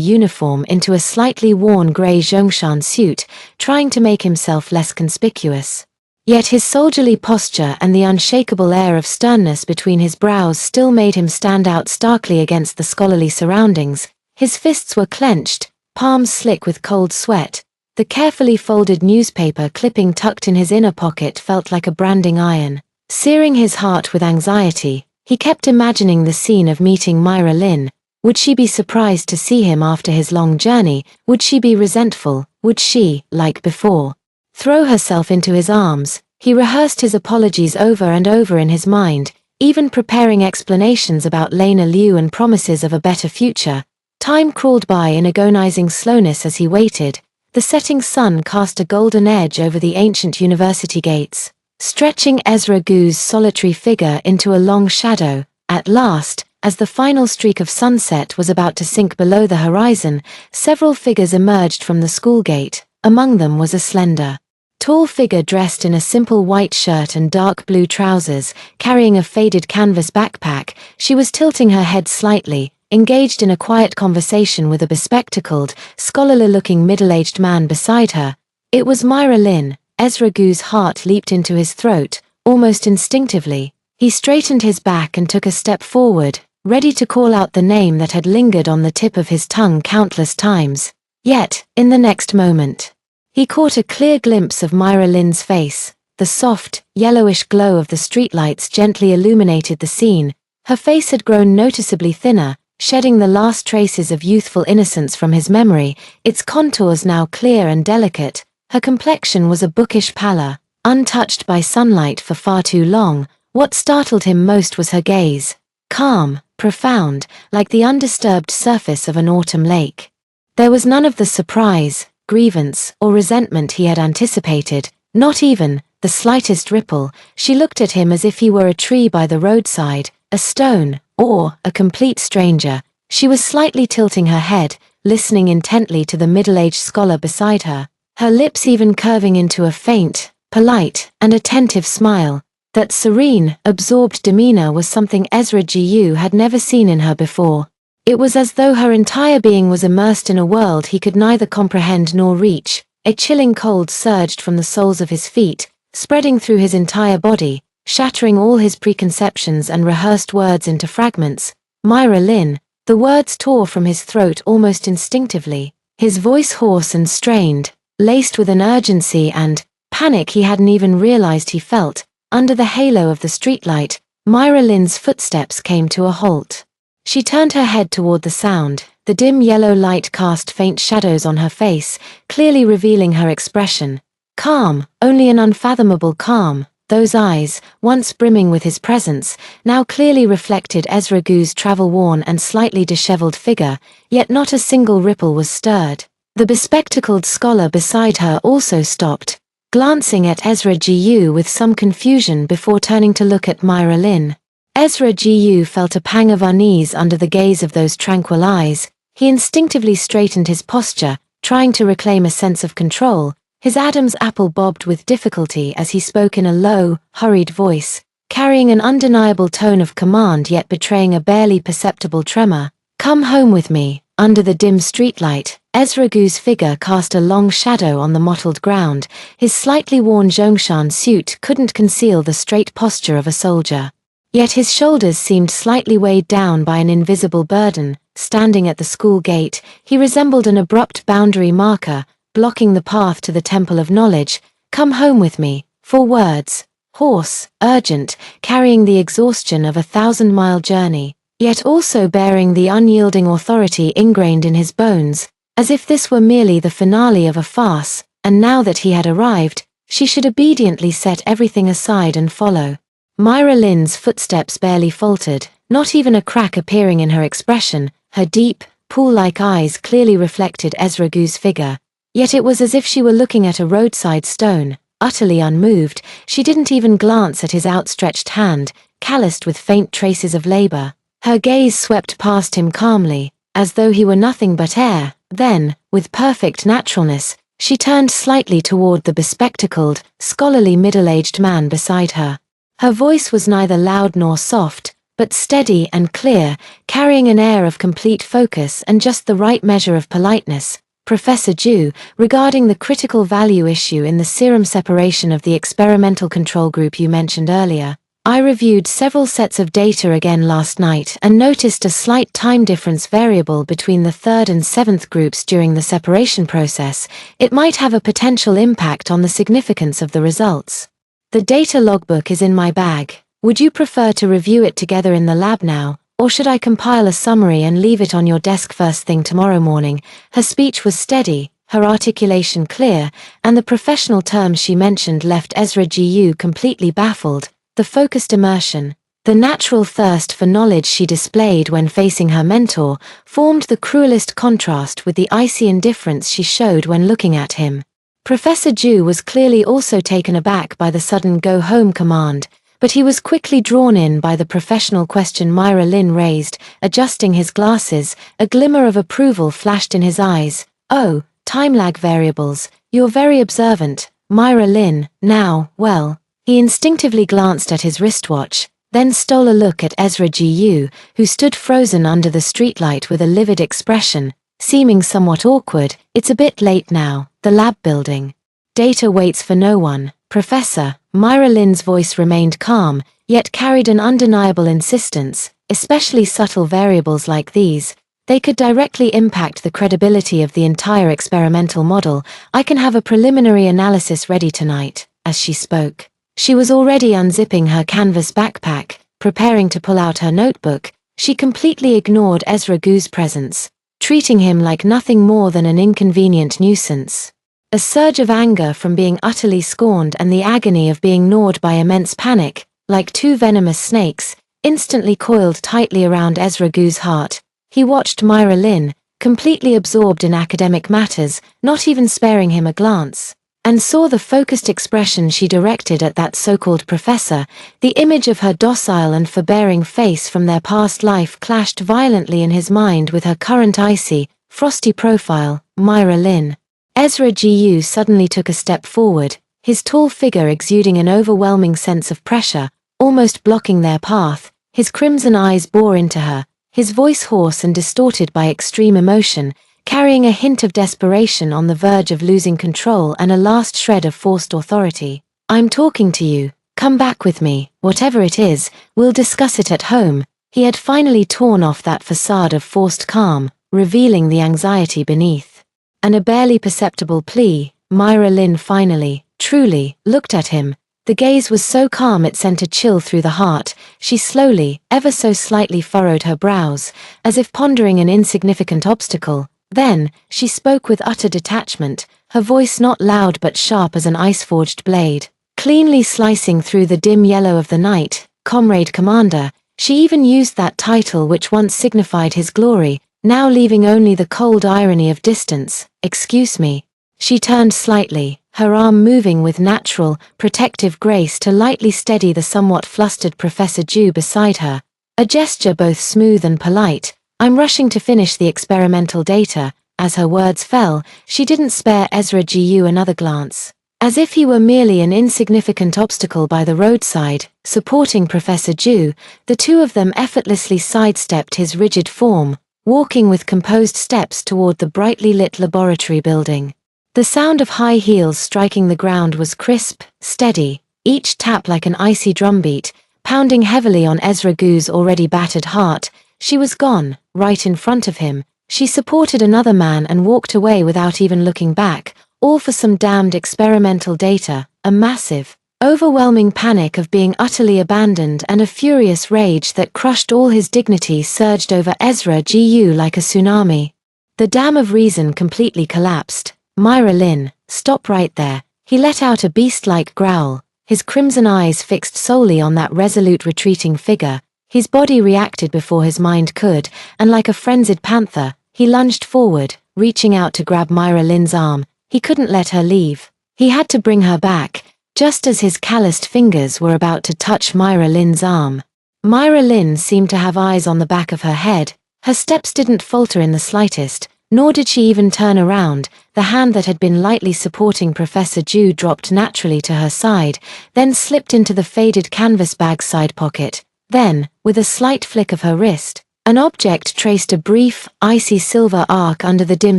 uniform into a slightly worn grey Zhongshan suit, trying to make himself less conspicuous. Yet his soldierly posture and the unshakable air of sternness between his brows still made him stand out starkly against the scholarly surroundings. His fists were clenched, palms slick with cold sweat. The carefully folded newspaper clipping tucked in his inner pocket felt like a branding iron, searing his heart with anxiety. He kept imagining the scene of meeting Myra Lynn. Would she be surprised to see him after his long journey? Would she be resentful? Would she, like before, throw herself into his arms? He rehearsed his apologies over and over in his mind, even preparing explanations about Lena Liu and promises of a better future. Time crawled by in agonizing slowness as he waited. The setting sun cast a golden edge over the ancient university gates, stretching Ezra Gu's solitary figure into a long shadow. At last, as the final streak of sunset was about to sink below the horizon, several figures emerged from the school gate. Among them was a slender, tall figure dressed in a simple white shirt and dark blue trousers, carrying a faded canvas backpack. She was tilting her head slightly, engaged in a quiet conversation with a bespectacled, scholarly-looking middle-aged man beside her. It was Myra Lynn. Ezra Gu's heart leaped into his throat, almost instinctively. He straightened his back and took a step forward, ready to call out the name that had lingered on the tip of his tongue countless times. Yet, in the next moment, he caught a clear glimpse of Myra Lynn's face. The soft, yellowish glow of the streetlights gently illuminated the scene. Her face had grown noticeably thinner, shedding the last traces of youthful innocence from his memory, its contours now clear and delicate. Her complexion was a bookish pallor, untouched by sunlight for far too long. What startled him most was her gaze, calm, profound, like the undisturbed surface of an autumn lake. There was none of the surprise, grievance, or resentment he had anticipated, not even the slightest ripple. She looked at him as if he were a tree by the roadside, a stone, or a complete stranger. She was slightly tilting her head, listening intently to the middle-aged scholar beside her, her lips even curving into a faint, polite, and attentive smile. That serene, absorbed demeanor was something Ezra Gu had never seen in her before. It was as though her entire being was immersed in a world he could neither comprehend nor reach. A chilling cold surged from the soles of his feet, spreading through his entire body, shattering all his preconceptions and rehearsed words into fragments. Myra Lynn. The words tore from his throat almost instinctively, his voice hoarse and strained, laced with an urgency and panic he hadn't even realized he felt. Under the halo of the streetlight, Myra Lynn's footsteps came to a halt. She turned her head toward the sound. The dim yellow light cast faint shadows on her face, clearly revealing her expression. Calm, only an unfathomable calm. Those eyes, once brimming with his presence, now clearly reflected Ezra Gu's travel-worn and slightly disheveled figure, yet not a single ripple was stirred. The bespectacled scholar beside her also stopped, glancing at Ezra Gu with some confusion before turning to look at Myra Lynn. Ezra Gu felt a pang of unease under the gaze of those tranquil eyes. He instinctively straightened his posture, trying to reclaim a sense of control. His Adam's apple bobbed with difficulty as he spoke in a low, hurried voice, carrying an undeniable tone of command yet betraying a barely perceptible tremor. "Come home with me." Under the dim streetlight, Ezra Gu's figure cast a long shadow on the mottled ground. His slightly worn Zhongshan suit couldn't conceal the straight posture of a soldier. Yet his shoulders seemed slightly weighed down by an invisible burden. Standing at the school gate, he resembled an abrupt boundary marker, blocking the path to the Temple of Knowledge. "Come home with me." 4 words, hoarse, urgent, carrying the exhaustion of a 1,000-mile journey, yet also bearing the unyielding authority ingrained in his bones, as if this were merely the finale of a farce, and now that he had arrived, she should obediently set everything aside and follow. Myra Lynn's footsteps barely faltered, not even a crack appearing in her expression. Her deep, pool-like eyes clearly reflected Ezra Gu's figure, yet it was as if she were looking at a roadside stone. Utterly unmoved, she didn't even glance at his outstretched hand, calloused with faint traces of labor. Her gaze swept past him calmly, as though he were nothing but air. Then, with perfect naturalness, she turned slightly toward the bespectacled, scholarly middle-aged man beside her. Her voice was neither loud nor soft, but steady and clear, carrying an air of complete focus and just the right measure of politeness. "Professor Ju, regarding the critical value issue in the serum separation of the experimental control group you mentioned earlier, I reviewed several sets of data again last night and noticed a slight time difference variable between the 3rd and 7th groups during the separation process. It might have a potential impact on the significance of the results. The data logbook is in my bag. Would you prefer to review it together in the lab now, or should I compile a summary and leave it on your desk first thing tomorrow morning?" Her speech was steady, her articulation clear, and the professional terms she mentioned left Ezra Gu completely baffled. The focused immersion, the natural thirst for knowledge she displayed when facing her mentor, formed the cruelest contrast with the icy indifference she showed when looking at him. Professor Ju was clearly also taken aback by the sudden go-home command, but he was quickly drawn in by the professional question Myra Lynn raised. Adjusting his glasses, a glimmer of approval flashed in his eyes. "Oh, time lag variables, you're very observant." Myra Lynn, now, well. He instinctively glanced at his wristwatch, then stole a look at Ezra Gu, who stood frozen under the streetlight with a livid expression, seeming somewhat awkward. It's a bit late now, the lab building. Data waits for no one, Professor. Myra Lynn's voice remained calm, yet carried an undeniable insistence, especially subtle variables like these. They could directly impact the credibility of the entire experimental model. I can have a preliminary analysis ready tonight. As she spoke, she was already unzipping her canvas backpack, preparing to pull out her notebook. She completely ignored Ezra Gu's presence, treating him like nothing more than an inconvenient nuisance. A surge of anger from being utterly scorned and the agony of being gnawed by immense panic, like two venomous snakes, instantly coiled tightly around Ezra Gu's heart. He watched Myra Lynn, completely absorbed in academic matters, not even sparing him a glance, and saw the focused expression she directed at that so-called professor. The image of her docile and forbearing face from their past life clashed violently in his mind with her current icy, frosty profile. Myra Lynn. Ezra Gu suddenly took a step forward, his tall figure exuding an overwhelming sense of pressure, almost blocking their path. His crimson eyes bore into her, his voice hoarse and distorted by extreme emotion, carrying a hint of desperation on the verge of losing control and a last shred of forced authority. I'm talking to you. Come back with me. Whatever it is, we'll discuss it at home. He had finally torn off that facade of forced calm, revealing the anxiety beneath. And a barely perceptible plea. Myra Lynn finally, truly, looked at him. The gaze was so calm it sent a chill through the heart. She slowly, ever so slightly furrowed her brows, as if pondering an insignificant obstacle. Then, she spoke with utter detachment, her voice not loud but sharp as an ice-forged blade, cleanly slicing through the dim yellow of the night. Comrade Commander. She even used that title which once signified his glory, now leaving only the cold irony of distance. Excuse me. She turned slightly, her arm moving with natural, protective grace to lightly steady the somewhat flustered Professor Gu beside her, a gesture both smooth and polite. I'm rushing to finish the experimental data. As her words fell, she didn't spare Ezra Gu another glance. As if he were merely an insignificant obstacle by the roadside, supporting Professor Gu, the two of them effortlessly sidestepped his rigid form, walking with composed steps toward the brightly lit laboratory building. The sound of high heels striking the ground was crisp, steady, each tap like an icy drumbeat, pounding heavily on Ezra Gu's already battered heart. She was gone, right in front of him. She supported another man and walked away without even looking back, all for some damned experimental data. A massive, overwhelming panic of being utterly abandoned and a furious rage that crushed all his dignity surged over Ezra Gu like a tsunami. The dam of reason completely collapsed. Myra Lynn, stop right there. He let out a beast-like growl, his crimson eyes fixed solely on that resolute retreating figure. His body reacted before his mind could, and like a frenzied panther, he lunged forward, reaching out to grab Myra Lynn's arm. He couldn't let her leave. He had to bring her back, just as his calloused fingers were about to touch Myra Lynn's arm. Myra Lynn seemed to have eyes on the back of her head. Her steps didn't falter in the slightest, nor did she even turn around. The hand that had been lightly supporting Professor Gu dropped naturally to her side, then slipped into the faded canvas bag's side pocket. Then, with a slight flick of her wrist, an object traced a brief, icy silver arc under the dim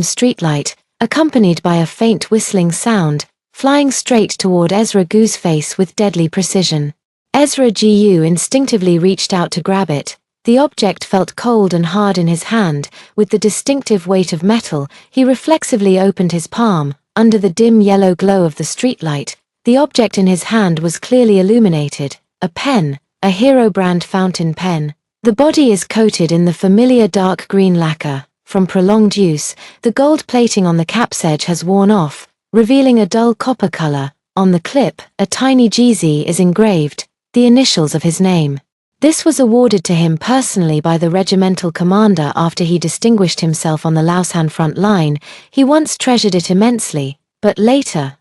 streetlight, accompanied by a faint whistling sound, flying straight toward Ezra Gu's face with deadly precision. Ezra Gu instinctively reached out to grab it. The object felt cold and hard in his hand. With the distinctive weight of metal, he reflexively opened his palm. Under the dim yellow glow of the streetlight, the object in his hand was clearly illuminated. A pen, a Hero brand fountain pen. The body is coated in the familiar dark green lacquer. From prolonged use, the gold plating on the cap's edge has worn off, revealing a dull copper color. On the clip, a tiny GZ is engraved, the initials of his name. This was awarded to him personally by the regimental commander after he distinguished himself on the Lausanne front line. He once treasured it immensely, but later,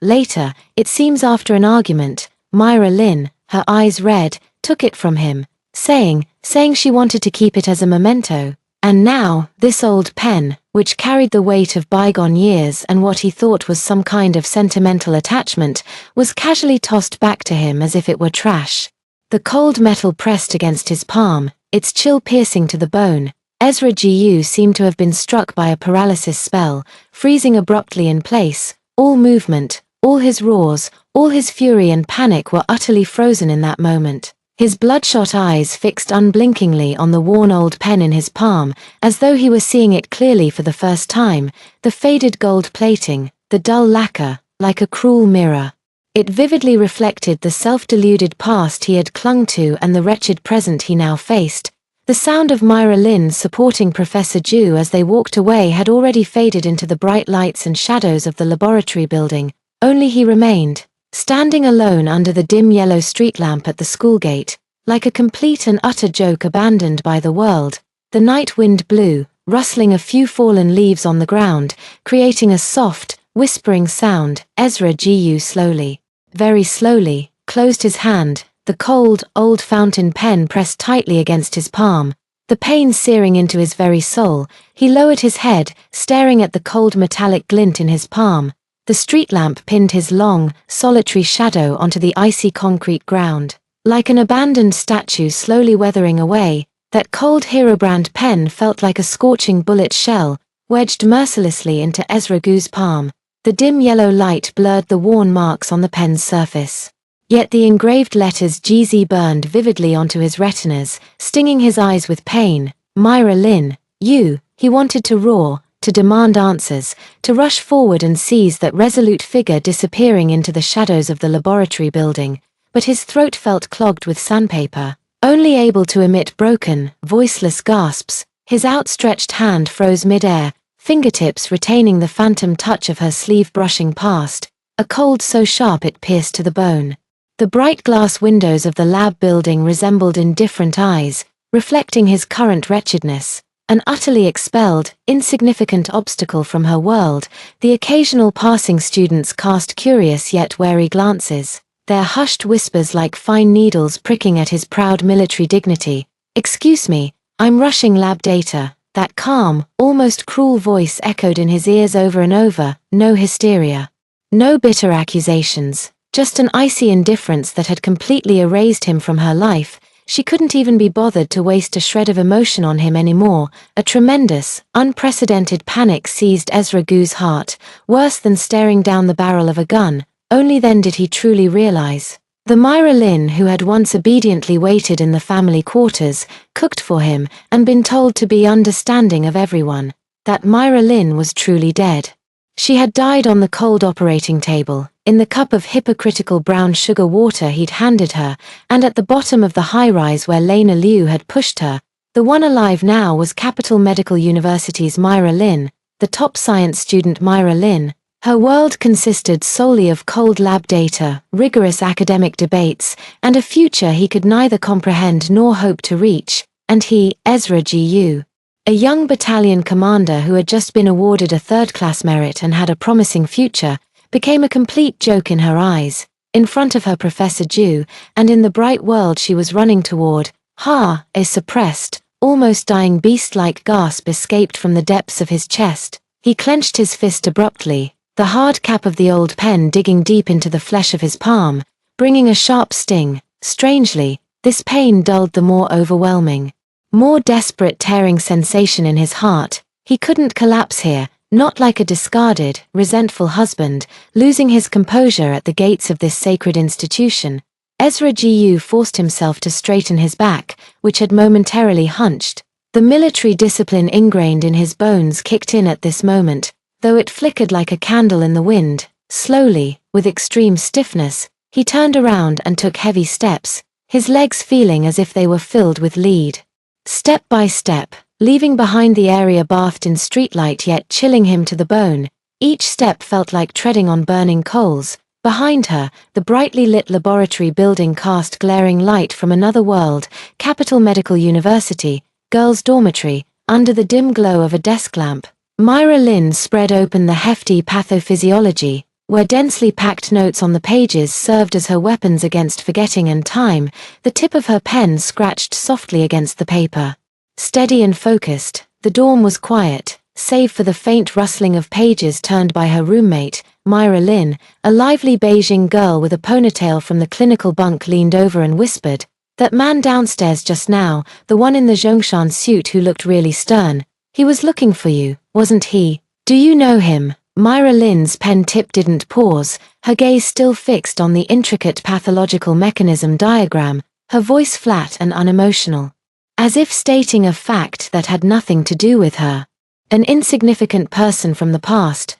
it seems after an argument, Myra Lynn, her eyes red, took it from him, saying she wanted to keep it as a memento. And now, this old pen, which carried the weight of bygone years and what he thought was some kind of sentimental attachment, was casually tossed back to him as if it were trash. The cold metal pressed against his palm, its chill piercing to the bone. Ezra Gu seemed to have been struck by a paralysis spell, freezing abruptly in place. All movement, all his roars, all his fury and panic were utterly frozen in that moment. His bloodshot eyes fixed unblinkingly on the worn old pen in his palm, as though he were seeing it clearly for the first time, the faded gold plating, the dull lacquer, like a cruel mirror. It vividly reflected the self-deluded past he had clung to and the wretched present he now faced. The sound of Myra Lin supporting Professor Ju as they walked away had already faded into the bright lights and shadows of the laboratory building. Only he remained, standing alone under the dim yellow street lamp at the school gate, like a complete and utter joke abandoned by the world. The night wind blew, rustling a few fallen leaves on the ground, creating a soft, whispering sound. Ezra Gu slowly, very slowly, closed his hand, the cold, old fountain pen pressed tightly against his palm, the pain searing into his very soul. He lowered his head, staring at the cold metallic glint in his palm. The street lamp pinned his long, solitary shadow onto the icy concrete ground. Like an abandoned statue slowly weathering away, that cold Herobrand pen felt like a scorching bullet shell, wedged mercilessly into Ezra Gu's palm. The dim yellow light blurred the worn marks on the pen's surface. Yet the engraved letters GZ burned vividly onto his retinas, stinging his eyes with pain. Myra Lin, you, he wanted to roar, to demand answers, to rush forward and seize that resolute figure disappearing into the shadows of the laboratory building, but his throat felt clogged with sandpaper. Only able to emit broken, voiceless gasps, his outstretched hand froze mid-air, fingertips retaining the phantom touch of her sleeve brushing past, a cold so sharp it pierced to the bone. The bright glass windows of the lab building resembled indifferent eyes, reflecting his current wretchedness. An utterly expelled, insignificant obstacle from her world. The occasional passing students cast curious yet wary glances, their hushed whispers like fine needles pricking at his proud military dignity. "Excuse me, I'm rushing lab data." That calm, almost cruel voice echoed in his ears over and over. No hysteria. No bitter accusations. Just an icy indifference that had completely erased him from her life. She couldn't even be bothered to waste a shred of emotion on him anymore. A tremendous, unprecedented panic seized Ezra Gu's heart, worse than staring down the barrel of a gun. Only then did he truly realize. The Myra Lin who had once obediently waited in the family quarters, cooked for him, and been told to be understanding of everyone, that Myra Lin was truly dead. She had died on the cold operating table, in the cup of hypocritical brown sugar water he'd handed her, and at the bottom of the high-rise where Lena Liu had pushed her. The one alive now was Capital Medical University's Myra Lin, the top science student Myra Lin. Her world consisted solely of cold lab data, rigorous academic debates, and a future he could neither comprehend nor hope to reach. And he, Ezra Gu, a young battalion commander who had just been awarded a third-class merit and had a promising future, became a complete joke in her eyes, in front of her Professor Ju, and in the bright world she was running toward. A suppressed, almost dying beast-like gasp escaped from the depths of his chest. He clenched his fist abruptly, the hard cap of the old pen digging deep into the flesh of his palm, bringing a sharp sting. Strangely, this pain dulled the more overwhelming, more desperate tearing sensation in his heart. He couldn't collapse here, not like a discarded, resentful husband, losing his composure at the gates of this sacred institution. Ezra Gu forced himself to straighten his back, which had momentarily hunched. The military discipline ingrained in his bones kicked in at this moment, though it flickered like a candle in the wind. Slowly, with extreme stiffness, he turned around and took heavy steps, his legs feeling as if they were filled with lead. Step by step, leaving behind the area bathed in streetlight yet chilling him to the bone. Each step felt like treading on burning coals. Behind her, the brightly lit laboratory building cast glaring light from another world. Capital Medical University, girls' dormitory, under the dim glow of a desk lamp. Myra Lin spread open the hefty pathophysiology, where densely packed notes on the pages served as her weapons against forgetting and time. The tip of her pen scratched softly against the paper. Steady and focused, The dorm was quiet, save for the faint rustling of pages turned by her roommate, Myra Lynn. A lively Beijing girl with a ponytail from the clinical bunk leaned over and whispered, "That man downstairs just now, the one in the Zhongshan suit who looked really stern. He was looking for you, wasn't he? Do you know him?" Myra Lynn's pen tip didn't pause, her gaze still fixed on the intricate pathological mechanism diagram, her voice flat and unemotional, as if stating a fact that had nothing to do with her. An insignificant person from the past.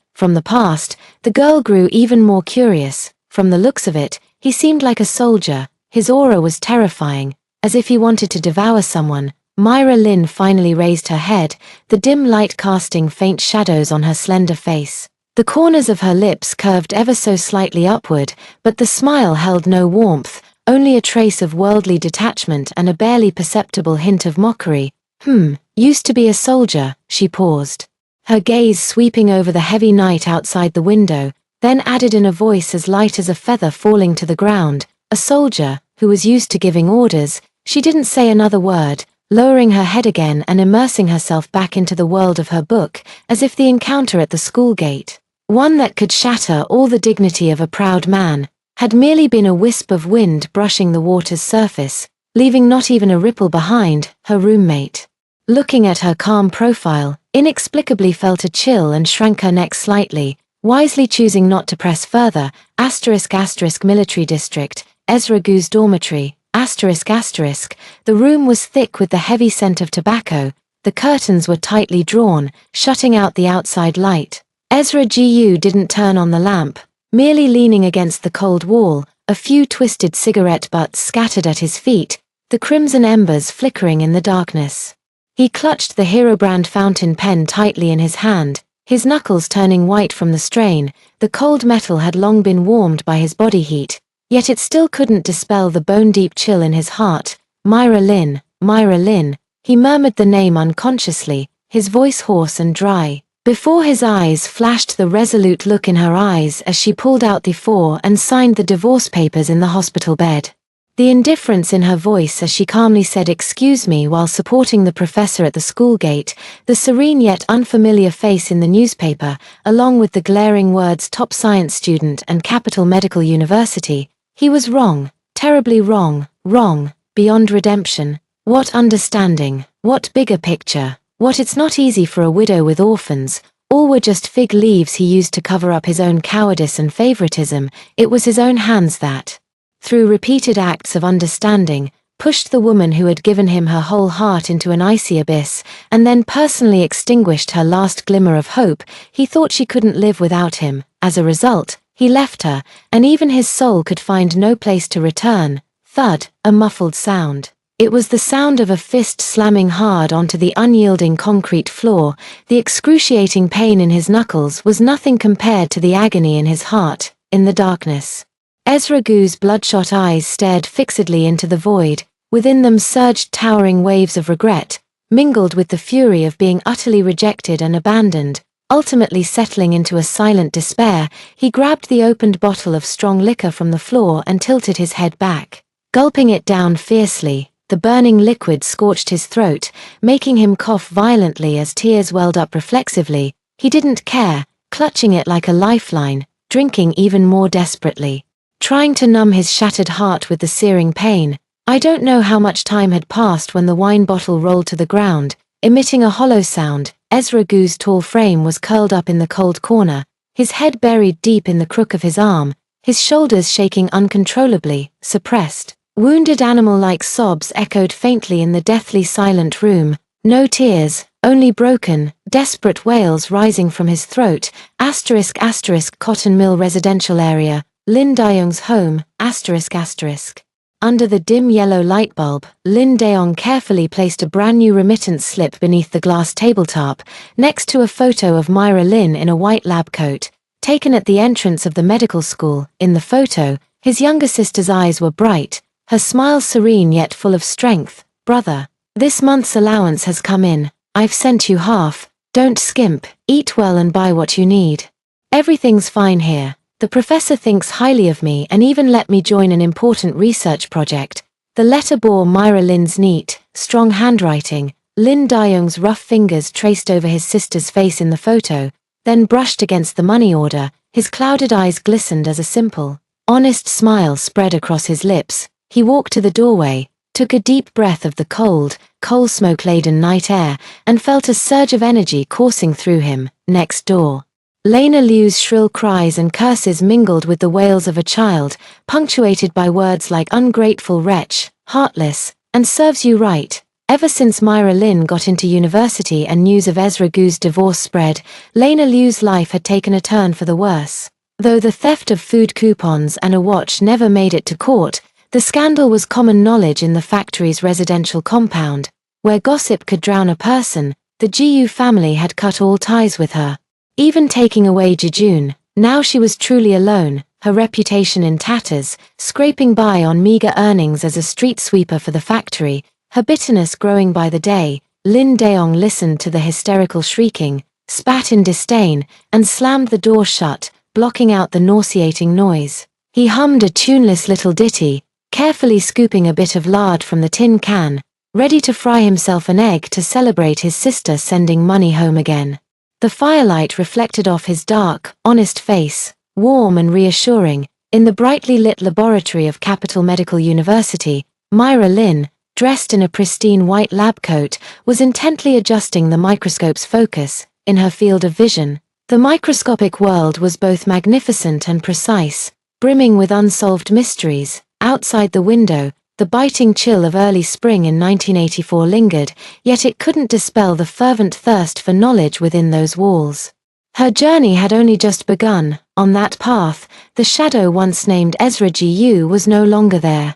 The girl grew even more curious. From the looks of it, he seemed like a soldier. His aura was terrifying, as if he wanted to devour someone. Myra Lynn finally raised her head, the dim light casting faint shadows on her slender face. The corners of her lips curved ever so slightly upward, but the smile held no warmth, only a trace of worldly detachment and a barely perceptible hint of mockery. Used to be a soldier," she paused, her gaze sweeping over the heavy night outside the window, then added in a voice as light as a feather falling to the ground, "A soldier, who was used to giving orders." She didn't say another word, lowering her head again and immersing herself back into the world of her book, as if the encounter at the school gate, one that could shatter all the dignity of a proud man, had merely been a wisp of wind brushing the water's surface, leaving not even a ripple behind. Her roommate, looking at her calm profile, inexplicably felt a chill and shrank her neck slightly, wisely choosing not to press further. Military district, Ezra Gu's dormitory, The room was thick with the heavy scent of tobacco, the curtains were tightly drawn, shutting out the outside light. Ezra Gu didn't turn on the lamp, merely leaning against the cold wall, a few twisted cigarette butts scattered at his feet, the crimson embers flickering in the darkness. He clutched the Herobrand fountain pen tightly in his hand, his knuckles turning white from the strain. The cold metal had long been warmed by his body heat, yet it still couldn't dispel the bone-deep chill in his heart. Myra Lynn, he murmured the name unconsciously, his voice hoarse and dry. Before his eyes flashed the resolute look in her eyes as she pulled out the form and signed the divorce papers in the hospital bed. The indifference in her voice as she calmly said "excuse me" while supporting the professor at the school gate, the serene yet unfamiliar face in the newspaper, along with the glaring words "top science student" and Capital Medical University. He was wrong, terribly wrong, beyond redemption. What understanding, what bigger picture, what it's not easy for a widow with orphans. All were just fig leaves he used to cover up his own cowardice and favoritism. It was his own hands that, through repeated acts of understanding, pushed the woman who had given him her whole heart into an icy abyss, and then personally extinguished her last glimmer of hope. He thought she couldn't live without him. As a result, he left her, and even his soul could find no place to return. Thud, a muffled sound. It was the sound of a fist slamming hard onto the unyielding concrete floor. The excruciating pain in his knuckles was nothing compared to the agony in his heart. In the darkness, Ezra Gu's bloodshot eyes stared fixedly into the void. Within them surged towering waves of regret, mingled with the fury of being utterly rejected and abandoned. Ultimately settling into a silent despair, he grabbed the opened bottle of strong liquor from the floor and tilted his head back, gulping it down fiercely. The burning liquid scorched his throat, making him cough violently as tears welled up reflexively. He didn't care, clutching it like a lifeline, drinking even more desperately, trying to numb his shattered heart with the searing pain. I don't know how much time had passed when the wine bottle rolled to the ground, emitting a hollow sound. Ezra Gu's tall frame was curled up in the cold corner, his head buried deep in the crook of his arm, his shoulders shaking uncontrollably, suppressed. Wounded animal-like sobs echoed faintly in the deathly silent room. No tears, only broken, desperate wails rising from his throat. Cotton Mill residential area, Lin Dayoung's home. Under the dim yellow light bulb, Lin Dayoung carefully placed a brand new remittance slip beneath the glass tabletop, next to a photo of Myra Lynn in a white lab coat, taken at the entrance of the medical school. In the photo, his younger sister's eyes were bright, her smile serene yet full of strength. "Brother, this month's allowance has come in. I've sent you half. Don't skimp, eat well and buy what you need. Everything's fine here. The professor thinks highly of me and even let me join an important research project." The letter bore Myra Lynn's neat, strong handwriting, Lin Dayoung's rough fingers traced over his sister's face in the photo, then brushed against the money order. His clouded eyes glistened as a simple, honest smile spread across his lips. He walked to the doorway, took a deep breath of the cold, coal smoke-laden night air, and felt a surge of energy coursing through him. Next door, Lena Liu's shrill cries and curses mingled with the wails of a child, punctuated by words like ungrateful wretch, heartless, and serves you right. Ever since Myra Lin got into university and news of Ezra Gu's divorce spread, Lena Liu's life had taken a turn for the worse. Though the theft of food coupons and a watch never made it to court, the scandal was common knowledge in the factory's residential compound. Where gossip could drown a person, the Gu family had cut all ties with her. Even taking away Jejun, now she was truly alone, her reputation in tatters, scraping by on meager earnings as a street sweeper for the factory. Her bitterness growing by the day. Lin Dayoung listened to the hysterical shrieking, spat in disdain, and slammed the door shut, blocking out the nauseating noise. He hummed a tuneless little ditty, carefully scooping a bit of lard from the tin can, ready to fry himself an egg to celebrate his sister sending money home again. The firelight reflected off his dark, honest face, warm and reassuring. In the brightly lit laboratory of Capital Medical University, Myra Lin, dressed in a pristine white lab coat, was intently adjusting the microscope's focus. In her field of vision, the microscopic world was both magnificent and precise, brimming with unsolved mysteries. Outside the window, the biting chill of early spring in 1984 lingered, yet it couldn't dispel the fervent thirst for knowledge within those walls. Her journey had only just begun. On that path, the shadow once named Ezra Gu was no longer there.